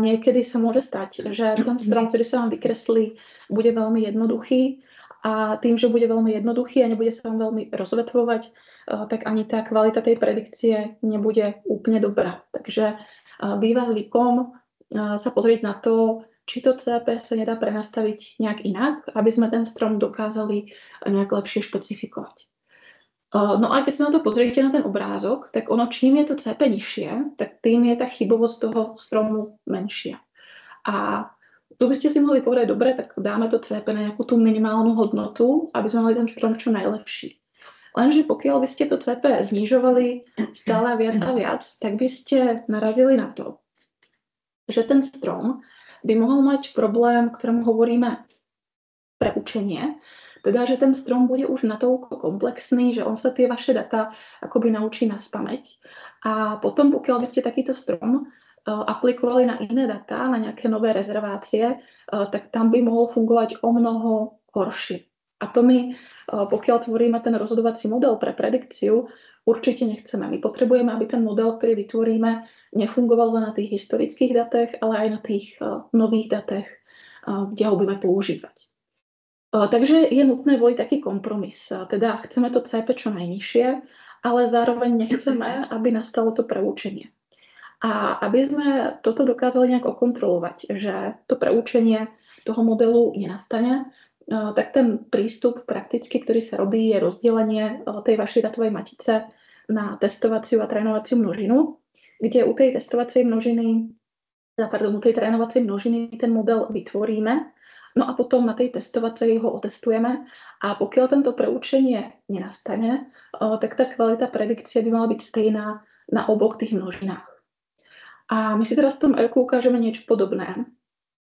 niekedy sa môže stať, že ten strom, ktorý sa vám vykreslí, bude veľmi jednoduchý a tým, že bude veľmi jednoduchý a nebude sa vám veľmi rozvetvovať, tak ani tá kvalita tej predikcie nebude úplne dobrá. Takže býva zvykom sa pozrieť na to, či to CP sa nedá prenastaviť nejak inak, aby sme ten strom dokázali nejak lepšie špecifikovať. No a keď sa na to pozriete na ten obrázok, tak ono, čím je to CP nižšie, tak tým je tá chybovosť toho stromu menšia. A tu by ste si mohli povedať, dobre, tak dáme to CP na nejakú tú minimálnu hodnotu, aby sme mali ten strom čo najlepší. Lenže pokiaľ by ste to CP znižovali stále viac a viac, tak by ste narazili na to, že ten strom by mohol mať problém, ktorému hovoríme preučenie, teda, že ten strom bude už natoľko komplexný, že on sa tie vaše data akoby naučí naspamäť. A potom, pokiaľ by ste takýto strom aplikovali na iné data, na nejaké nové rezervácie, tak tam by mohol fungovať o mnoho horšie. A to my, pokiaľ tvoríme ten rozhodovací model pre predikciu, určite nechceme. My potrebujeme, aby ten model, ktorý vytvoríme, nefungoval len na tých historických datách, ale aj na tých nových datách, kde ho budeme používať. Takže je nutné voliť taký kompromis. Teda chceme to CP čo najnižšie, ale zároveň nechceme, aby nastalo to preučenie. A aby sme toto dokázali nejak okontrolovať, že to preučenie toho modelu nenastane, tak ten prístup prakticky, ktorý sa robí, je rozdelenie tej vašej datovej matice na testovaciu a trénovaciu množinu, kde u tej testovacej množiny, u tej trénovacej množiny ten model vytvoríme. No a potom na tej testovacej ho otestujeme a pokiaľ tento preučenie nenastane, tak tá kvalita predikcie by mala byť stejná na oboch tých množinách. A my si teraz v tom ERku ukážeme niečo podobné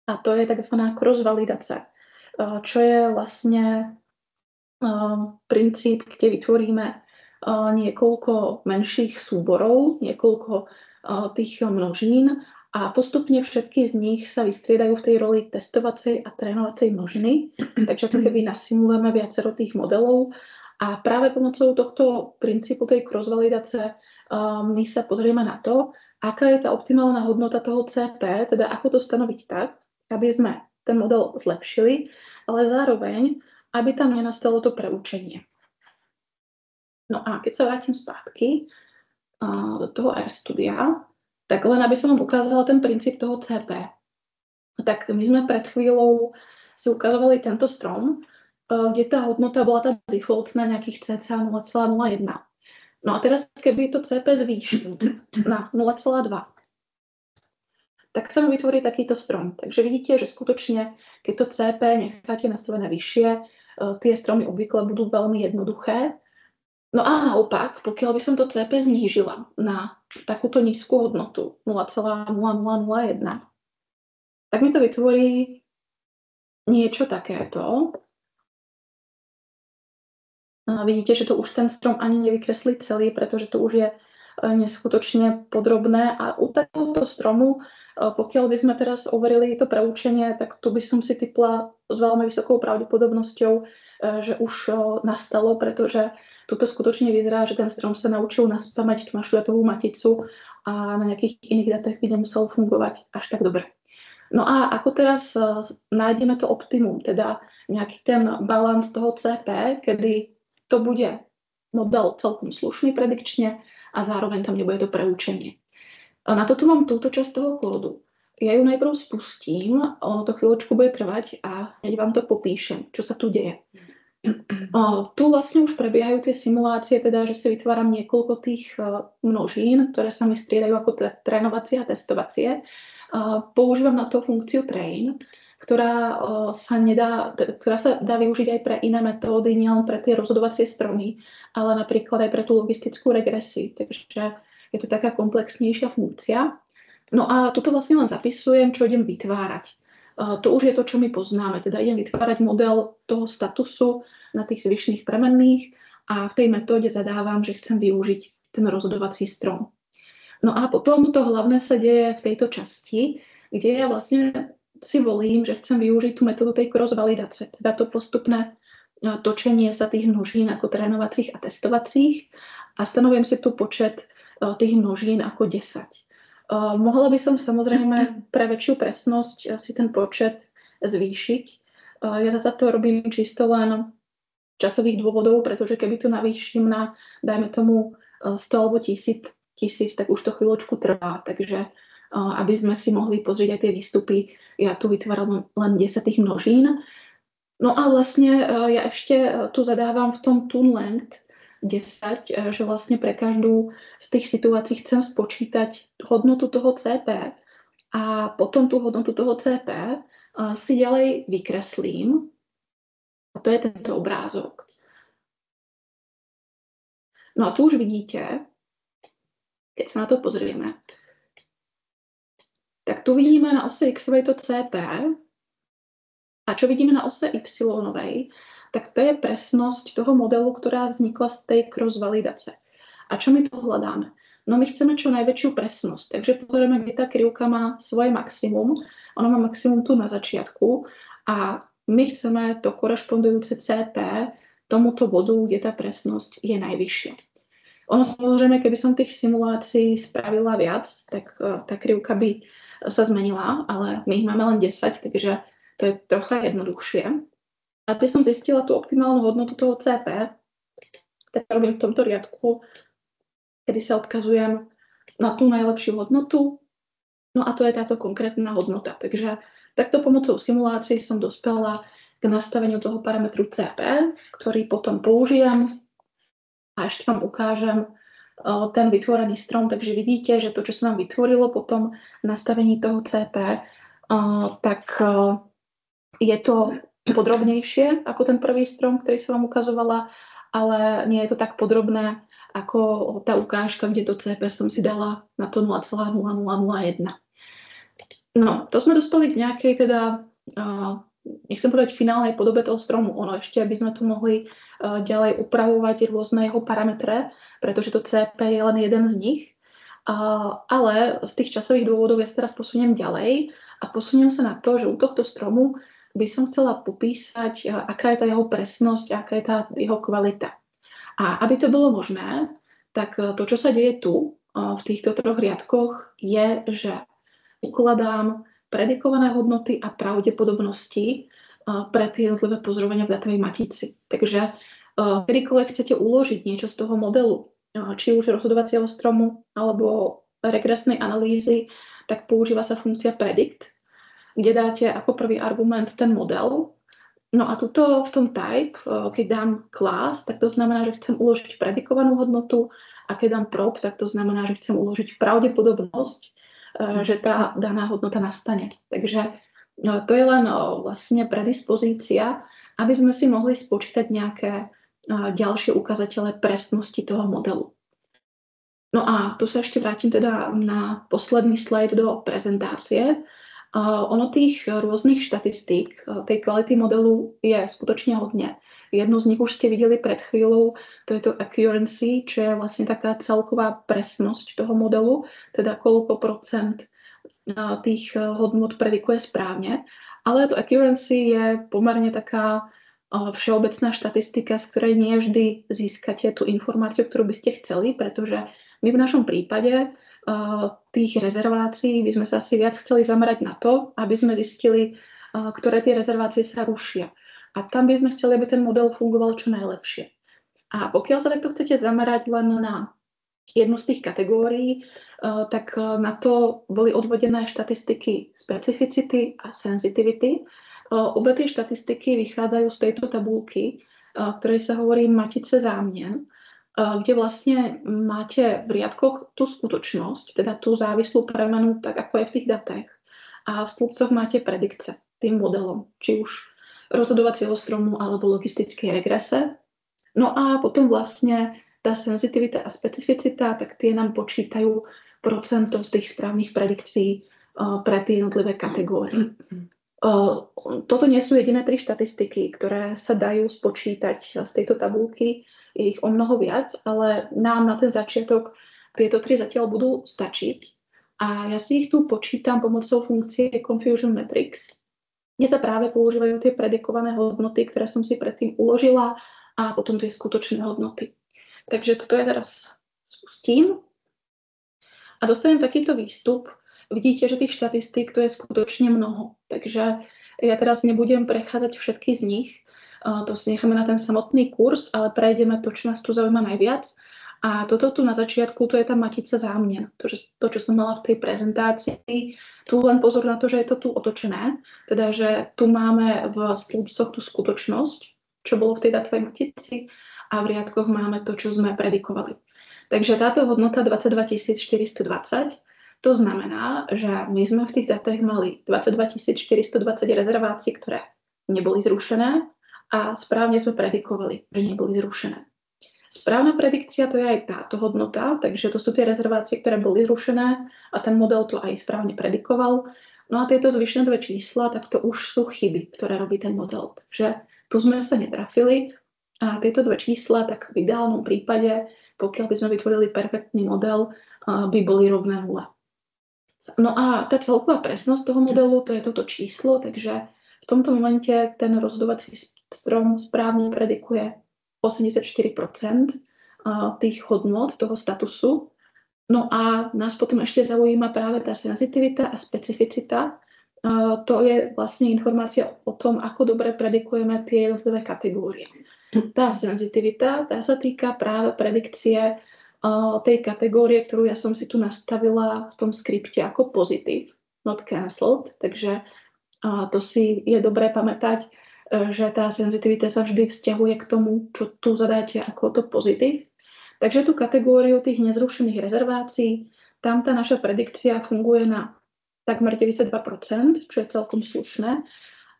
a to je tzv. Cross-validace, čo je vlastne princíp, kde vytvoríme niekoľko menších súborov, niekoľko tých množín a postupne všetky z nich sa vystriedajú v tej roli testovacej a trénovacej množiny. Takže to keby nasimulujeme viacero tých modelov a práve pomocou tohto princípu tej cross-validace my sa pozrieme na to, aká je tá optimálna hodnota toho CP, teda ako to stanoviť tak, aby sme ten model zlepšili, ale zároveň, aby tam nenastalo to preučenie. No a keď sa vrátim spátky do toho RStudia, tak len aby som vám ukázala ten princíp toho CP. Tak my sme pred chvíľou si ukazovali tento strom, kde tá hodnota bola tá defaultná nejakých cca 0,01. No a teraz, keby to CP zvýšil na 0,2, tak sa mi vytvorí takýto strom. Takže vidíte, že skutočne, keď to CP necháte nastavené vyššie, tie stromy obvykle budú veľmi jednoduché. No a naopak, pokiaľ by som to CP znížila na takúto nízku hodnotu 0,0001, tak mi to vytvorí niečo takéto. A vidíte, že to už ten strom ani nevykreslí celý, pretože to už je neskutočne podrobné. A u takéhoto stromu, pokiaľ by sme teraz overili to preučenie, tak tu by som si tipla s veľmi vysokou pravdepodobnosťou, že už nastalo, pretože tuto skutočne vyzerá, že ten strom sa naučil naspamäť tú našu datovú maticu a na nejakých iných datách by nemusel fungovať až tak dobre. No a ako teraz nájdeme to optimum, teda nejaký ten balans toho CP, kedy to bude model celkom slušný predikčne a zároveň tam nebude to preučenie. A na toto mám túto časť toho kódu. Ja ju najprv spustím, ono to chvíľočku bude trvať a hneď vám to popíšem, čo sa tu deje. Tu vlastne už prebiehajú tie simulácie, teda, že si vytváram niekoľko tých množín, ktoré sa mi striedajú ako trénovacie a testovacie. Používam na to funkciu train, ktorá sa dá využiť aj pre iné metódy, nielen pre tie rozhodovacie stromy, ale napríklad aj pre tú logistickú regresiu. Takže je to taká komplexnejšia funkcia. No a tuto vlastne len zapisujem, čo idem vytvárať. To už je to, čo my poznáme. Teda idem vytvárať model toho statusu na tých zvyšných premenných a v tej metóde zadávam, že chcem využiť ten rozhodovací strom. No a potom to hlavné sa deje v tejto časti, kde ja vlastne si volím, že chcem využiť tú metódu tej cross-validace, teda to postupné točenie sa tých množín ako trénovacích a testovacích a stanovujem si tu počet tých množín ako 10. Mohla by som samozrejme pre väčšiu presnosť si ten počet zvýšiť. Ja za to robím čisto len časových dôvodov, pretože keby to navýšim na, dajme tomu, 100 alebo 1000, tak už to chvíľočku trvá. Takže aby sme si mohli pozrieť aj tie výstupy. Ja tu vytváram len 10 množín. No a vlastne ja ešte tu zadávam v tom tune length 10, že vlastne pre každú z tých situácií chcem spočítať hodnotu toho CP a potom tú hodnotu toho CP si ďalej vykreslím. A to je tento obrázok. No a tu už vidíte, keď sa na to pozrieme, tak tu vidíme na ose x-ovej to CP a čo vidíme na ose y-ovej, tak to je presnosť toho modelu, ktorá vznikla z tej cross-validace. A čo my tu hľadáme? No my chceme čo najväčšiu presnosť, takže pozrieme, kde tá krivka má svoje maximum. Ona má maximum tu na začiatku a my chceme to korešpondujúce CP tomuto bodu, kde tá presnosť je najvyššia. Ono samozrejme, keby som tých simulácií spravila viac, tak tá krivka by sa zmenila, ale my ich máme len 10, takže to je trocha jednoduchšie. Aby som zistila tú optimálnu hodnotu toho CP, tak robím v tomto riadku, kedy sa odkazujem na tú najlepšiu hodnotu, no a to je táto konkrétna hodnota. Takže takto pomocou simulácií som dospela k nastaveniu toho parametru CP, ktorý potom použijem a ešte vám ukážem ten vytvorený strom, takže vidíte, že to, čo sa nám vytvorilo po tom nastavení toho CP, tak je to podrobnejšie ako ten prvý strom, ktorý som vám ukazovala, ale nie je to tak podrobné ako tá ukážka, kde to CP som si dala na to 0,0001. No, to sme dospeli k nejakej teda, nechcem povedať finálnej podobe toho stromu. Ono ešte, aby sme tu mohli ďalej upravovať rôzne jeho parametre, pretože to CP je len jeden z nich. Ale z tých časových dôvodov ja sa teraz posuniem ďalej a posuniem sa na to, že u tohto stromu by som chcela popísať, aká je tá jeho presnosť, aká je tá jeho kvalita. A aby to bolo možné, tak to, čo sa deje tu, v týchto troch riadkoch, je, že ukladám predikované hodnoty a pravdepodobnosti pre tie jednotlivé pozorovania v datovej matici. Takže kedykoľvek chcete uložiť niečo z toho modelu, či už rozhodovacieho stromu alebo regresnej analýzy, tak používa sa funkcia predict, kde dáte ako prvý argument ten model. No a tuto v tom type, keď dám class, tak to znamená, že chcem uložiť predikovanú hodnotu a keď dám prop, tak to znamená, že chcem uložiť pravdepodobnosť, že tá daná hodnota nastane. Takže to je len vlastne predispozícia, aby sme si mohli spočítať nejaké ďalšie ukazatele presnosti toho modelu. No a tu sa ešte vrátim teda na posledný slajd do prezentácie. Ono tých rôznych štatistík tej kvality modelu je skutočne hodne. Jednu z nich už ste videli pred chvíľou, to je to accuracy, čo je vlastne taká celková presnosť toho modelu, teda koľko procent tých hodnot predikuje správne. Ale to accuracy je pomerne taká všeobecná štatistika, z ktorej nie vždy získate tú informáciu, ktorú by ste chceli, pretože my v našom prípade tých rezervácií by sme sa asi viac chceli zamerať na to, aby sme zistili, ktoré tie rezervácie sa rušia. A tam by sme chceli, aby ten model fungoval čo najlepšie. A pokiaľ sa takto chcete zamerať len na jednu z tých kategórií, tak na to boli odvodené štatistiky specificity a sensitivity. Obe tie štatistiky vychádzajú z tejto tabulky, ktorej sa hovorí matice zámien, kde vlastne máte v riadkoch tú skutočnosť, teda tú závislú premenu, tak ako je v tých datách. A v stĺpcoch máte predikce tým modelom, či už rozhodovacieho stromu alebo logistickej regrese. No a potom vlastne tá senzitivita a specificita, tak tie nám počítajú procento z tých správnych predikcií pre tie jednotlivé kategórie. Toto nie sú jediné 3 štatistiky, ktoré sa dajú spočítať z tejto tabulky. Je ich o mnoho viac, ale nám na ten začiatok tieto 3 zatiaľ budú stačiť. A ja si ich tu počítam pomocou funkcie Confusion Matrix, kde sa práve používajú tie predikované hodnoty, ktoré som si predtým uložila a potom tie skutočné hodnoty. Takže toto ja teraz spustím a dostanem takýto výstup. Vidíte, že tých štatistík to je skutočne mnoho. Takže ja teraz nebudem prechádzať všetky z nich. To si necháme na ten samotný kurz, ale prejdeme to, čo nás tu zaujíma najviac. A toto tu na začiatku, to je tá matica zámien. To, čo som mala v tej prezentácii, tu len pozor na to, že je to tu otočené, teda, že tu máme v stĺpcoch tú skutočnosť, čo bolo v tej datovej matici, a v riadkoch máme to, čo sme predikovali. Takže táto hodnota 22 420, to znamená, že my sme v tých datách mali 22 420 rezervácií, ktoré neboli zrušené, a správne sme predikovali, že neboli zrušené. Správna predikcia to je aj táto hodnota, takže to sú tie rezervácie, ktoré boli zrušené a ten model to aj správne predikoval. No a tieto zvyšné dve čísla, tak to už sú chyby, ktoré robí ten model. Takže tu sme sa netrafili a tieto dve čísla, tak v ideálnom prípade, pokiaľ by sme vytvorili perfektný model, by boli rovné nule. No a tá celková presnosť toho modelu, to je toto číslo, takže v tomto momente ten rozhodovací strom správne predikuje 84% tých hodnot toho statusu. No a nás potom ešte zaujíma práve tá senzitivita a specificita. To je vlastne informácia o tom, ako dobre predikujeme tie jednotlivé kategórie. Tá senzitivita, tá sa týka práve predikcie tej kategórie, ktorú ja som si tu nastavila v tom skripte ako positive, not cancelled. Takže to si je dobré pamätať, že tá senzitivita sa vždy vzťahuje k tomu, čo tu zadáte ako to pozitív. Takže tú kategóriu tých nezrušených rezervácií, tam tá naša predikcia funguje na takmer 92%, čo je celkom slušné.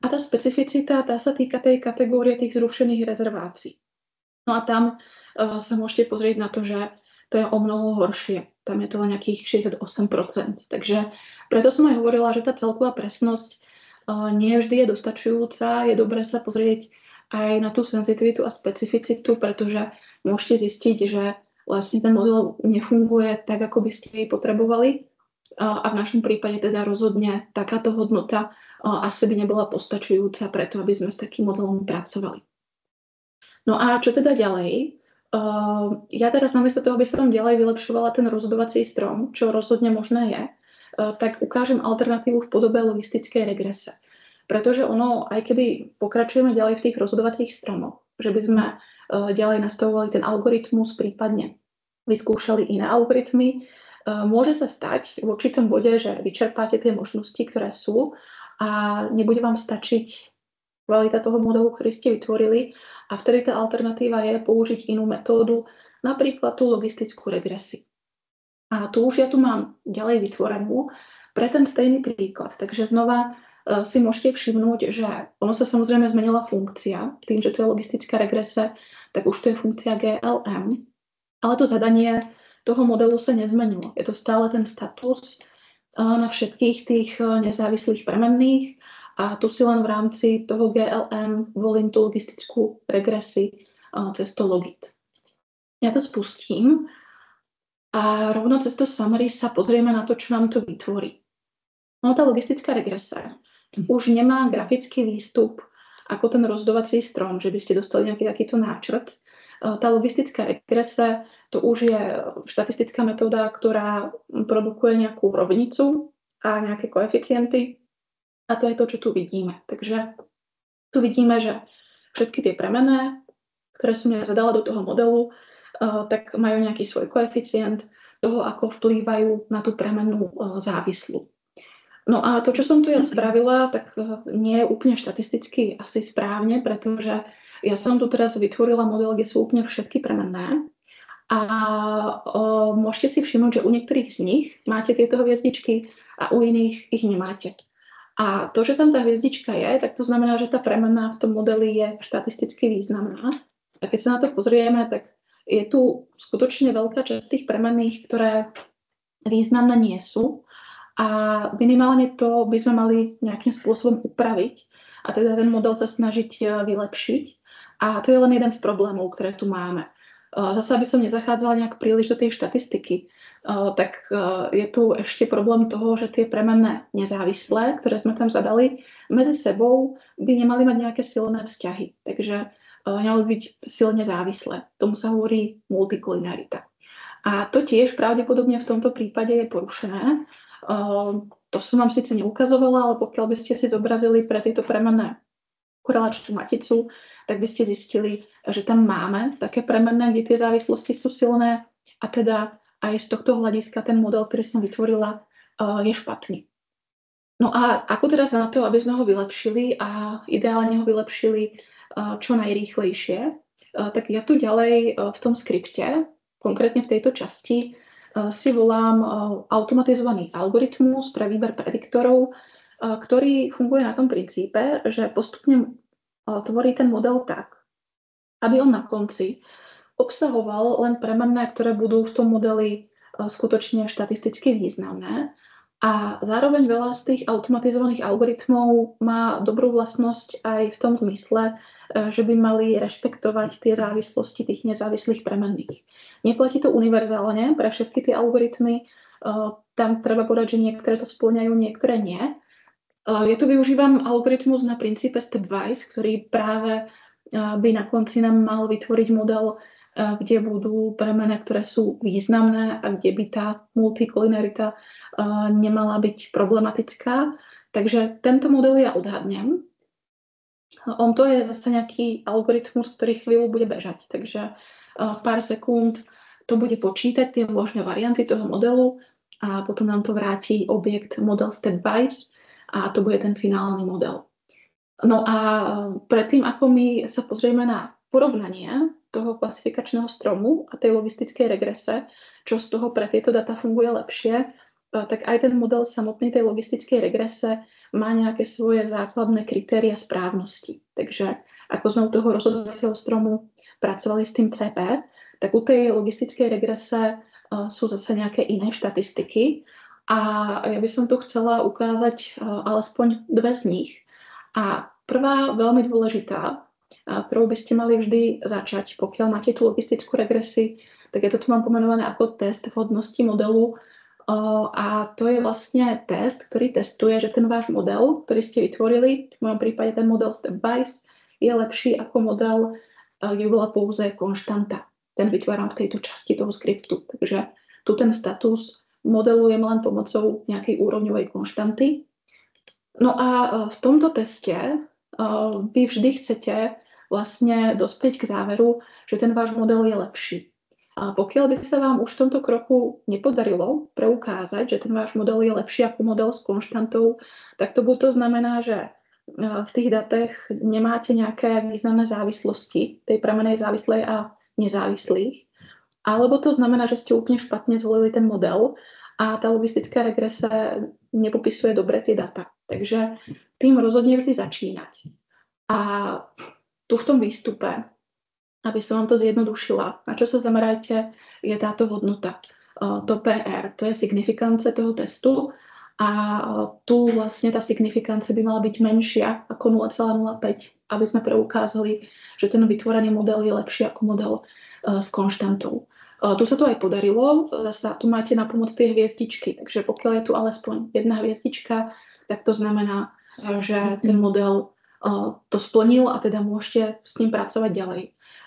A tá specificita, tá sa týka tej kategórie tých zrušených rezervácií. No a tam sa môžete pozrieť na to, že to je o mnoho horšie. Tam je to len nejakých 68%. Takže preto som aj hovorila, že tá celková presnosť nie vždy je dostačujúca. Je dobré sa pozrieť aj na tú senzitivitu a specificitu, pretože môžete zistiť, že vlastne ten model nefunguje tak, ako by ste potrebovali. A v našom prípade teda rozhodne takáto hodnota asi by nebola postačujúca preto, aby sme s takým modelom pracovali. No a čo teda ďalej? Ja teraz namiesto toho, aby som ďalej vylepšovala ten rozhodovací strom, čo rozhodne možné je, tak ukážem alternatívu v podobe logistickej regrese. Pretože ono, aj keby pokračujeme ďalej v tých rozhodovacích stromoch, že by sme ďalej nastavovali ten algoritmus, prípadne vyskúšali iné algoritmy, môže sa stať v určitom bode, že vyčerpáte tie možnosti, ktoré sú a nebude vám stačiť kvalita toho modelu, ktorý ste vytvorili, a vtedy tá alternatíva je použiť inú metódu, napríklad tú logistickú regresiu. A tu už ja tu mám ďalej vytvorenú pre ten stejný príklad. Takže znova si môžete všimnúť, že ono sa samozrejme zmenila funkcia. Tým, že to je logistická regrese, tak už to je funkcia GLM. Ale to zadanie toho modelu sa nezmenilo. Je to stále ten status na všetkých tých nezávislých premenných. A tu si len v rámci toho GLM volím tú logistickú regresi cez to logit. Ja to spustím. A rovno cez to summary sa pozrieme na to, čo nám to vytvorí. No tá logistická regresa už nemá grafický výstup ako ten rozhodovací strom, že by ste dostali nejaký takýto náčrt. Tá logistická regresa, to už je štatistická metóda, ktorá produkuje nejakú rovnicu a nejaké koeficienty. A to je to, čo tu vidíme. Takže tu vidíme, že všetky tie premenné, ktoré som ja zadala do toho modelu, tak majú nejaký svoj koeficient toho, ako vplývajú na tú premennú závislú. No a to, čo som tu ja spravila, tak nie je úplne štatisticky asi správne, pretože ja som tu teraz vytvorila model, kde sú úplne všetky premenné. A môžete si všimnúť, že u niektorých z nich máte tieto hviezdičky a u iných ich nemáte. A to, že tam tá hviezdička je, tak to znamená, že tá premenná v tom modeli je štatisticky významná. A keď sa na to pozrieme, tak je tu skutočne veľká časť tých premenných, ktoré významné nie sú. A minimálne to by sme mali nejakým spôsobom upraviť a teda ten model sa snažiť vylepšiť. A to je len jeden z problémov, ktoré tu máme. Zase, aby som nezachádzala nejak príliš do tej štatistiky, tak je tu ešte problém toho, že tie premenné nezávislé, ktoré sme tam zadali, medzi sebou by nemali mať nejaké silné vzťahy. Takže nemali byť silne závislé. Tomu sa hovorí multikolinearita. A to tiež pravdepodobne v tomto prípade je porušené. To som vám síce neukazovala, ale pokiaľ by ste si zobrazili pre tieto premenné korelačnú maticu, tak by ste zistili, že tam máme také premenné, kde tie závislosti sú silné, a teda aj z tohto hľadiska ten model, ktorý som vytvorila, je špatný. No a ako teraz na to, aby sme ho vylepšili a ideálne ho vylepšili čo najrýchlejšie, tak ja tu ďalej v tom skripte, konkrétne v tejto časti, si volám automatizovaný algoritmus pre výber prediktorov, ktorý funguje na tom princípe, že postupne tvorí ten model tak, aby on na konci obsahoval len premenné, ktoré budú v tom modeli skutočne štatisticky významné. A zároveň veľa z tých automatizovaných algoritmov má dobrú vlastnosť aj v tom zmysle, že by mali rešpektovať tie závislosti tých nezávislých premenných. Neplatí to univerzálne pre všetky tie algoritmy. Tam treba povedať, že niektoré to spĺňajú, niektoré nie. Ja tu využívam algoritmus na princípe stepwise, ktorý práve by na konci nám mal vytvoriť model, kde budú premene, ktoré sú významné a kde by tá multikolinarita nemala byť problematická. Takže tento model ja odhadnem. On to je zase nejaký algoritmus, ktorý chvíľu bude bežať. Takže pár sekúnd to bude počítať tie možné varianty toho modelu a potom nám to vráti objekt model stepwise a to bude ten finálny model. No a predtým, ako my sa pozrieme na porovnanie toho klasifikačného stromu a tej logistickej regrese, čo z toho pre tieto data funguje lepšie, tak aj ten model samotnej tej logistickej regrese má nejaké svoje základné kritéria správnosti. Takže ako sme u toho rozhodovacieho stromu pracovali s tým CP, tak u tej logistickej regrese sú zase nejaké iné štatistiky. A ja by som tu chcela ukázať alespoň dve z nich. A prvá, veľmi dôležitá, ktorou by ste mali vždy začať, pokiaľ máte tú logistickú regresiu, tak ja to tu mám pomenované ako test vhodnosti modelu. A to je vlastne test, ktorý testuje, že ten váš model, ktorý ste vytvorili, v mojom prípade ten model stepwise, je lepší ako model, kde bola pouze konštanta. Ten vytváram v tejto časti toho skriptu. Takže tu ten status modelujem len pomocou nejakej úrovňovej konštanty. No a v tomto teste vy vždy chcete vlastne dospieť k záveru, že ten váš model je lepší. A pokiaľ by sa vám už v tomto kroku nepodarilo preukázať, že ten váš model je lepší ako model s konštantou, tak to buď to znamená, že v tých datách nemáte nejaké významné závislosti, tej premenej závislej a nezávislých, alebo to znamená, že ste úplne špatne zvolili ten model a tá logistická regrese nepopisuje dobre tie data. Takže tým rozhodne vždy začínať. A tu v tom výstupe, aby som vám to zjednodušila, na čo sa zamerajte, je táto hodnota. To PR, to je signifikance toho testu a tu vlastne tá signifikance by mala byť menšia ako 0,05, aby sme preukázali, že ten vytvorený model je lepší ako model s konštantou. Tu sa to aj podarilo, zasa tu máte na pomoc tie hviezdičky, takže pokiaľ je tu alespoň jedna hviezdička, tak to znamená, že ten model to splnil a teda môžete s ním pracovať ďalej.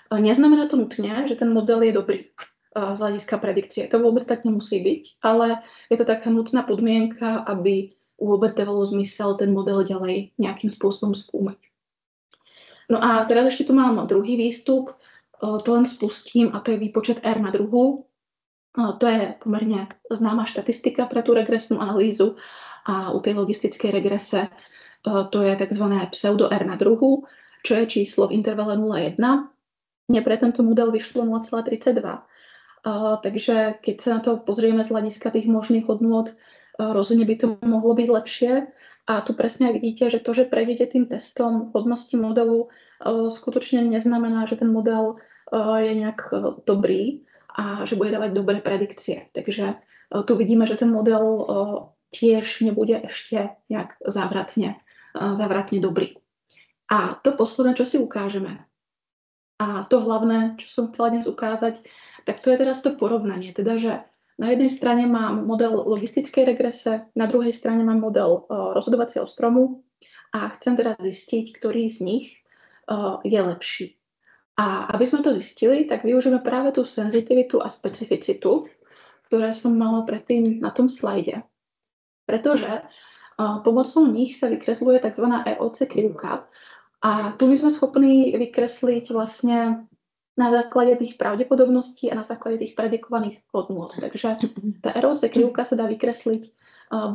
Neznamená to nutne, že ten model je dobrý z hľadiska predikcie. To vôbec tak nemusí byť, ale je to taká nutná podmienka, aby vôbec dávalo zmysel ten model ďalej nejakým spôsobom skúmať. No a teraz ešte tu mám druhý výstup, to len spustím a to je výpočet R na druhu. To je pomerne známa štatistika pre tú regresnú analýzu a u tej logistickej regrese to je tzv. Pseudo R na druhu, čo je číslo v intervale 0,1. Mne pre tento model vyšlo 0,32. Takže keď sa na to pozrieme z hľadiska tých možných hodnôt, rozhodne by to mohlo byť lepšie. A tu presne vidíte, že to, že prejdete tým testom hodnosti modelu, skutočne neznamená, že ten model je nejak dobrý a že bude dávať dobré predikcie. Takže tu vidíme, že ten model tiež nebude ešte nejak závratne dobrý. A to posledné, čo si ukážeme, a to hlavné, čo som chcela dnes ukázať, tak to je teraz to porovnanie. Teda, že na jednej strane mám model logistickej regrese, na druhej strane mám model rozhodovacieho stromu a chcem teraz zistiť, ktorý z nich je lepší. A aby sme to zistili, tak využijeme práve tú senzitivitu a specificitu, ktoré som mala predtým na tom slajde. Pretože pomocou nich sa vykresluje tzv. EOC krivka. A tu my sme schopní vykresliť vlastne na základe tých pravdepodobností a na základe tých predikovaných hodnôt. Takže tá ROC krivka sa dá vykresliť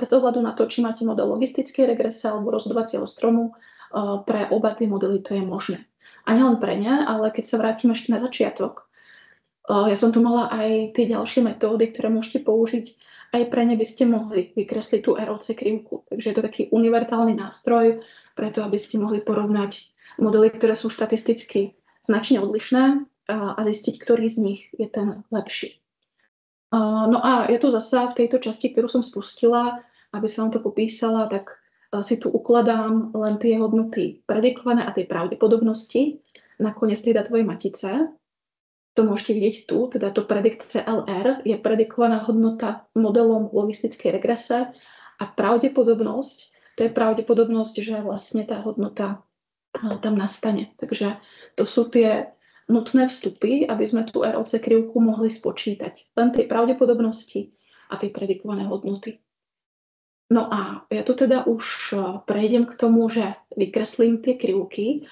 bez ohľadu na to, či máte model logistickej regrese alebo rozhodovacieho stromu. Pre oba tie modely to je možné. A nielen pre ne, ale keď sa vrátim ešte na začiatok, ja som tu mala aj tie ďalšie metódy, ktoré môžete použiť. Aj pre ne by ste mohli vykresliť tú ROC krivku. Takže je to taký univerzálny nástroj, preto aby ste mohli porovnať modely, ktoré sú štatisticky značne odlišné a zistiť, ktorý z nich je ten lepší. No a ja tu zasa v tejto časti, ktorú som spustila, aby som vám to popísala, tak si tu ukladám len tie hodnoty predikované a tie pravdepodobnosti na koniec tej datovej matice. To môžete vidieť tu, teda to predict CLR je predikovaná hodnota modelom logistickej regrese a pravdepodobnosť, to je pravdepodobnosť, že vlastne tá hodnota tam nastane. Takže to sú tie nutné vstupy, aby sme tú ROC krivku mohli spočítať. Len tie pravdepodobnosti a tie predikované hodnoty. No a ja tu teda už prejdem k tomu, že vykreslím tie krivky.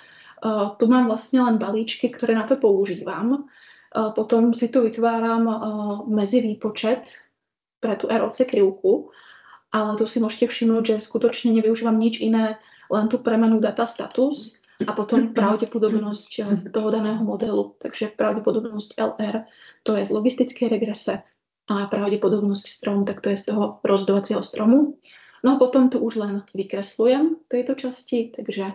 Tu mám vlastne len balíčky, ktoré na to používam. Potom si tu vytváram medzivýpočet pre tú ROC krivku, ale tu si môžete všimnúť, že skutočne nevyužívam nič iné, len tú premenu data status a potom pravdepodobnosť toho daného modelu. Takže pravdepodobnosť LR, to je z logistickej regrese a pravdepodobnosť strom, tak to je z toho rozhodovacieho stromu. No a potom to už len vykreslujem v tejto časti, takže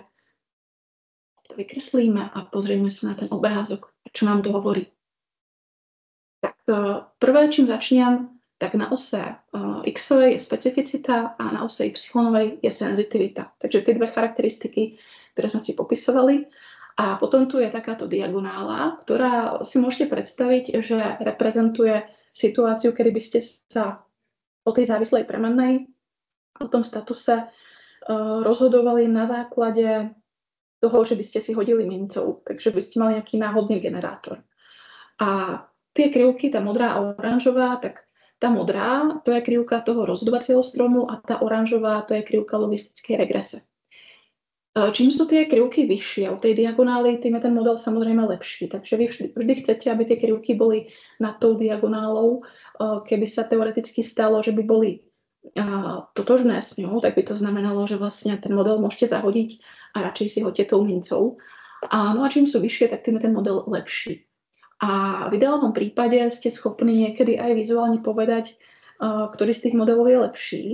to vykreslíme a pozrieme sa na ten obrázok, čo nám to hovorí. Tak prvé, čím začnem, tak na ose x-ovej je specificita a na ose y-ovej je senzitivita. Takže tie dve charakteristiky, ktoré sme si popisovali. A potom tu je takáto diagonála, ktorá si môžete predstaviť, že reprezentuje situáciu, kedy by ste sa o tej závislej premennej, o tom statuse rozhodovali na základe toho, že by ste si hodili mincov. Takže by ste mali nejaký náhodný generátor. A tie krivky, tá modrá a oranžová, tak tá modrá, to je krivka toho rozhodovacieho stromu a tá oranžová, to je krivka logistickej regrese. Čím sú tie krivky vyššie od tej diagonály, tým je ten model samozrejme lepší. Takže vy vždy chcete, aby tie krivky boli nad tou diagonálou. Keby sa teoreticky stalo, že by boli totožné s ňou, tak by to znamenalo, že vlastne ten model môžete zahodiť a radšej si hoďte tou mincou. No a čím sú vyššie, tak tým je ten model lepší. A v ideálnom prípade ste schopní niekedy aj vizuálne povedať, ktorý z tých modelov je lepší.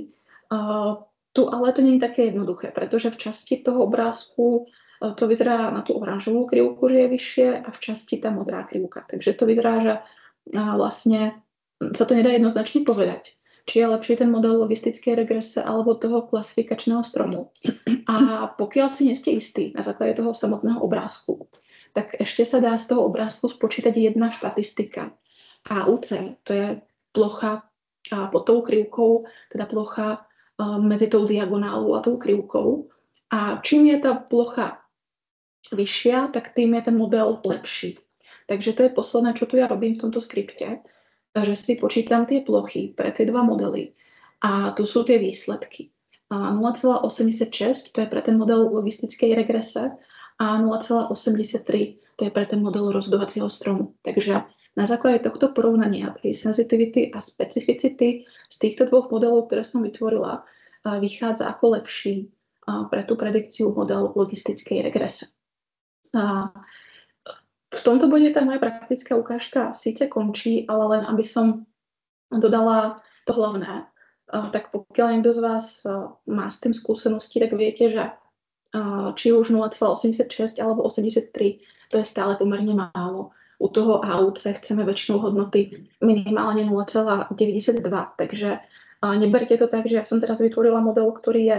Tu ale to nie je také jednoduché, pretože v časti toho obrázku to vyzerá na tú oranžovú krivku, že je vyššie a v časti tá modrá krivka. Takže to vyzerá, že vlastne sa to nedá jednoznačne povedať, či je lepší ten model logistickej regrese alebo toho klasifikačného stromu. A pokiaľ si nie ste istí na základe toho samotného obrázku, tak ešte sa dá z toho obrázku spočítať jedna štatistika. AUC, to je plocha pod tou krivkou, teda plocha medzi tou diagonálou a tou krivkou. A čím je tá plocha vyššia, tak tým je ten model lepší. Takže to je posledné, čo tu ja robím v tomto skripte, že si počítam tie plochy pre tie dva modely. A tu sú tie výsledky. 0,86 to je pre ten model logistickej regrese a 0,83 to je pre ten model rozhodovacieho stromu. Takže na základe tohto porovnania pri sensitivity a specificity z týchto dvoch modelov, ktoré som vytvorila, vychádza ako lepší pre tú predikciu model logistickej regrese. V tomto bode tá moja praktická ukážka síce končí, ale len aby som dodala to hlavné. Tak pokiaľ niekto z vás má s tým skúsenosti, tak viete, že či už 0,86 alebo 83, to je stále pomerne málo. U toho AUC chceme väčšinou hodnoty minimálne 0,92, takže neberte to tak, že ja som teraz vytvorila model, ktorý je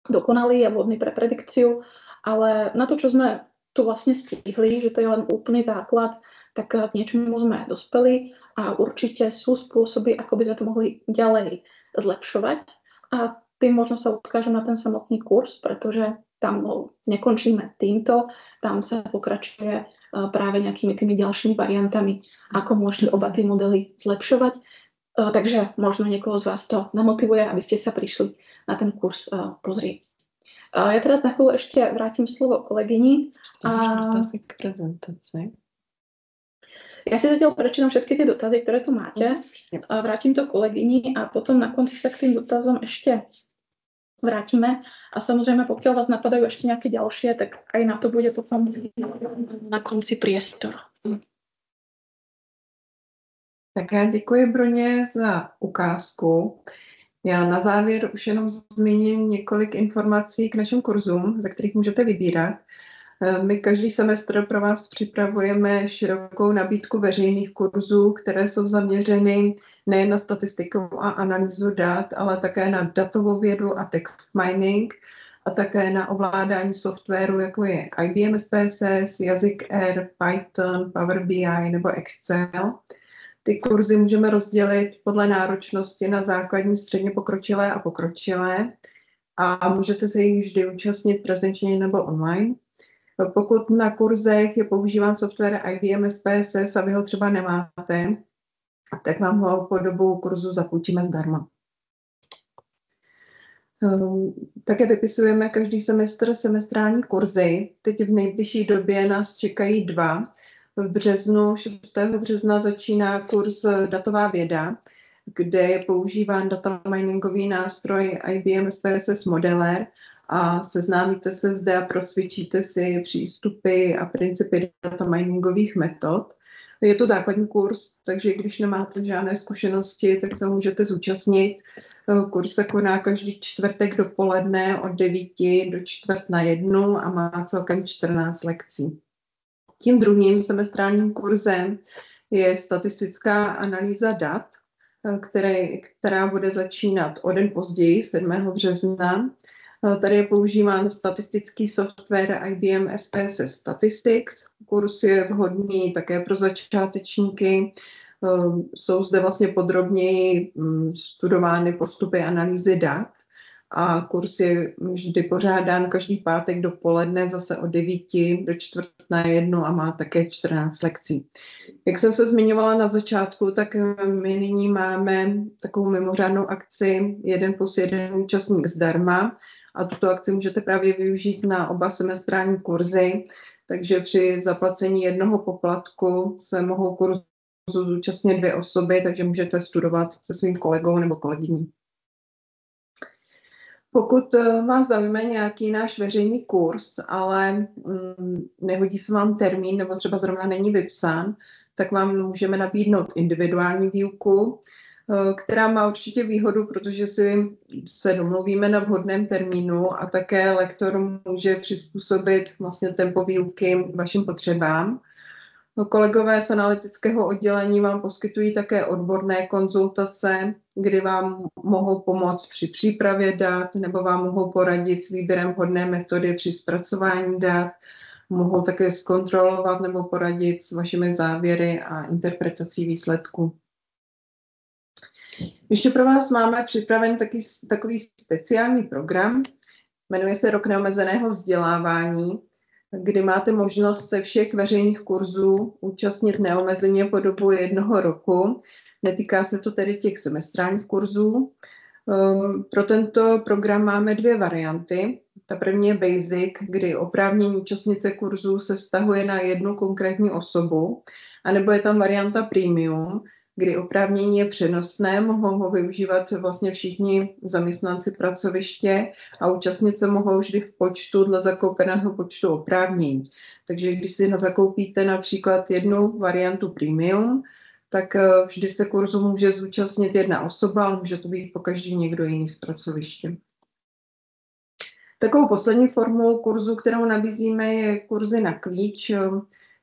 dokonalý a vhodný pre predikciu, ale na to, čo sme tu vlastne stihli, že to je len úplný základ, tak k niečomu sme dospeli a určite sú spôsoby, ako by sme to mohli ďalej zlepšovať. A tým možno sa odkážem na ten samotný kurz, pretože tam nekončíme týmto, tam sa pokračuje práve nejakými tými ďalšími variantami, ako môžete oba tie modely zlepšovať. Takže možno niekoho z vás to namotivuje, aby ste sa prišli na ten kurz pozrieť. Ja teraz na chvíľu ešte vrátim slovo kolegyni. Ešte k prezentácii. Ja si zatiaľ prečítam všetky tie dotazy, ktoré tu máte. Vrátim to kolegyni a potom na konci sa k tým dotazom ešte vrátime. A samozrejme, pokiaľ vás napadajú ešte nejaké ďalšie, tak aj na to bude potom na konci priestor. Tak já děkuji Broně za ukázku. Já na závěr už jenom zmíním několik informací k našim kurzům, ze kterých můžete vybírat. My každý semestr pro vás připravujeme širokou nabídku veřejných kurzů, které jsou zaměřeny nejen na statistiku a analýzu dat, ale také na datovou vědu a text mining a také na ovládání softwaru, jako je IBM SPSS, jazyk R, Python, Power BI nebo Excel. Ty kurzy můžeme rozdělit podle náročnosti na základní, středně pokročilé a pokročilé a můžete se jich vždy účastnit prezenčně nebo online. Pokud na kurzech je používán software IBM SPSS a vy ho třeba nemáte, tak vám ho po dobu kurzu zapůjčíme zdarma. Také vypisujeme každý semestr semestrální kurzy. Teď v nejbližší době nás čekají 2. V březnu, 6. března začíná kurz Datová věda, kde je používán data miningový nástroj IBM SPSS Modeler a seznámíte se zde a procvičíte si přístupy a principy data miningových metod. Je to základní kurz, takže když nemáte žádné zkušenosti, tak se můžete zúčastnit. Kurz se koná každý čtvrtek dopoledne od 9 do 12:45 a má celkem 14 lekcí. Tím druhým semestrálním kurzem je statistická analýza dat, která bude začínat o den později, 7. března. Tady je používán statistický software IBM SPSS Statistics. Kurz je vhodný také pro začátečníky. Jsou zde vlastně podrobněji studovány postupy analýzy dat a kurz je vždy pořádán každý pátek dopoledne zase od 9 do 12:45 a má také 14 lekcí. Jak jsem se zmiňovala na začátku, tak my nyní máme takovou mimořádnou akci 1+1 účastník zdarma a tuto akci můžete právě využít na oba semestrální kurzy, takže při zaplacení jednoho poplatku se mohou kurzu zúčastnit 2 osoby, takže můžete studovat se svým kolegou nebo kolegyní. Pokud vás zaujme nějaký náš veřejný kurz, ale nehodí se vám termín nebo třeba zrovna není vypsán, tak vám můžeme nabídnout individuální výuku, která má určitě výhodu, protože se domluvíme na vhodném termínu a také lektor může přizpůsobit vlastně tempo výuky vašim potřebám. Kolegové z analytického oddělení vám poskytují také odborné konzultace, kdy vám mohou pomoct při přípravě dat nebo vám mohou poradit s výběrem vhodné metody při zpracování dat, mohou také zkontrolovat nebo poradit s vašimi závěry a interpretací výsledků. Ještě pro vás máme připraven takový speciální program, jmenuje se Rok neomezeného vzdělávání, kdy máte možnost se všech veřejných kurzů účastnit neomezeně po dobu 1 roku. Netýká se to tedy těch semestrálních kurzů. Pro tento program máme 2 varianty. Ta první je Basic, kdy oprávnění účastnice kurzů se vztahuje na jednu konkrétní osobu, anebo je tam varianta Premium, kdy oprávnění je přenosné, mohou ho využívat vlastně všichni zaměstnanci pracoviště a účastnice mohou vždy v počtu dle zakoupeného počtu oprávnění. Takže když si zakoupíte například jednu variantu Premium, tak vždy se kurzu může zúčastnit 1 osoba, ale může to být pokaždý někdo jiný z pracoviště. Takovou poslední formou kurzu, kterou nabízíme, je kurzy na klíč.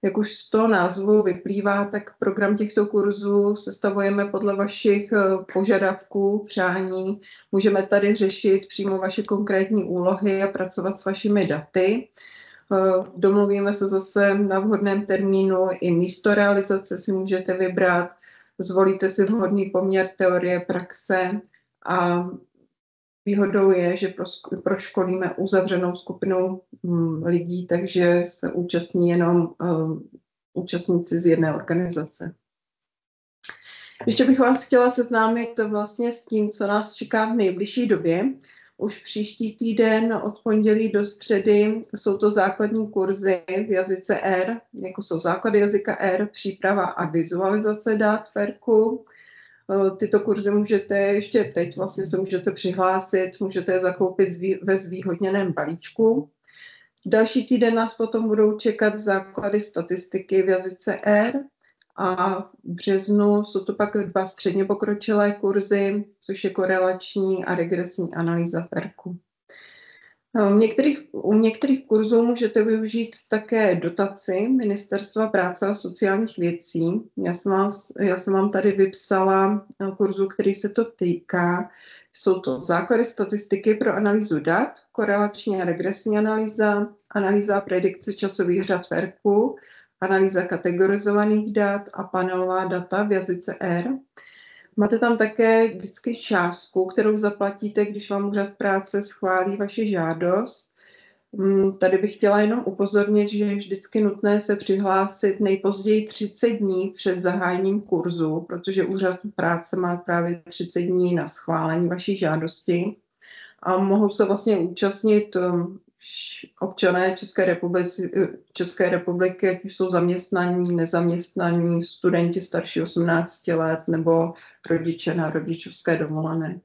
Jak už z toho názvu vyplývá, tak program těchto kurzů sestavujeme podle vašich požadavků, přání. Můžeme tady řešit přímo vaše konkrétní úlohy a pracovat s vašimi daty. Domluvíme se zase na vhodném termínu, i místo realizace si můžete vybrat, zvolíte si vhodný poměr teorie praxe a výhodou je, že proškolíme uzavřenou skupinu lidí, takže se účastní jenom účastníci z jedné organizace. Ještě bych vás chtěla seznámit vlastně s tím, co nás čeká v nejbližší době. Už příští týden od pondělí do středy jsou to základní kurzy v jazyce R, jako jsou základy jazyka R, příprava a vizualizace dat v ERKu. Tyto kurzy můžete ještě teď vlastně se můžete přihlásit, můžete je zakoupit ve zvýhodněném balíčku. Další týden nás potom budou čekat základy statistiky v jazyce R a v březnu jsou to pak 2 středně pokročilé kurzy, což je korelační a regresní analýza v ERKu. U některých kurzů můžete využít také dotaci Ministerstva práce a sociálních věcí. Já jsem vám tady vypsala kurzu, který se to týká. Jsou to základy statistiky pro analýzu dat, korelační a regresní analýza, analýza a predikce časových řad v ERKu, analýza kategorizovaných dat a panelová data v jazyce R. Máte tam také vždycky částku, kterou zaplatíte, když vám úřad práce schválí vaši žádost. Tady bych chtěla jenom upozornit, že je vždycky nutné se přihlásit nejpozději 30 dní před zahájením kurzu, protože úřad práce má právě 30 dní na schválení vaší žádosti a mohou se vlastně účastnit občané České republiky, ať už jsou zaměstnaní, nezaměstnaní, studenti starší 18 let nebo rodiče na rodičovské dovolené.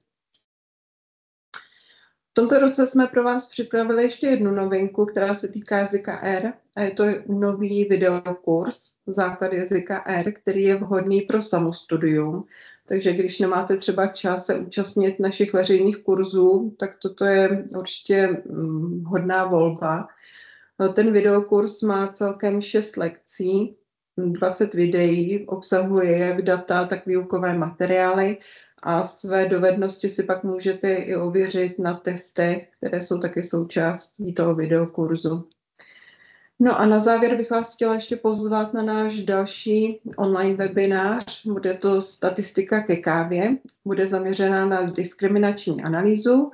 V tomto roce jsme pro vás připravili ještě jednu novinku, která se týká jazyka R a je to nový videokurs Základ jazyka R, který je vhodný pro samostudium. Takže když nemáte třeba čas se účastnit našich veřejných kurzů, tak toto je určitě hodná volba. Ten videokurs má celkem 6 lekcí, 20 videí, obsahuje jak data, tak výukové materiály a své dovednosti si pak můžete i ověřit na testech, které jsou taky součástí toho videokurzu. No a na závěr bych vás chtěla ještě pozvat na náš další online webinář. Bude to statistika ke kávě. Bude zaměřená na diskriminační analýzu.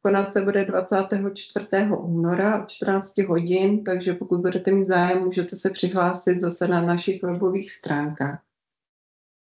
Konat se bude 24. února od 14 hodin, takže pokud budete mít zájem, můžete se přihlásit zase na našich webových stránkách.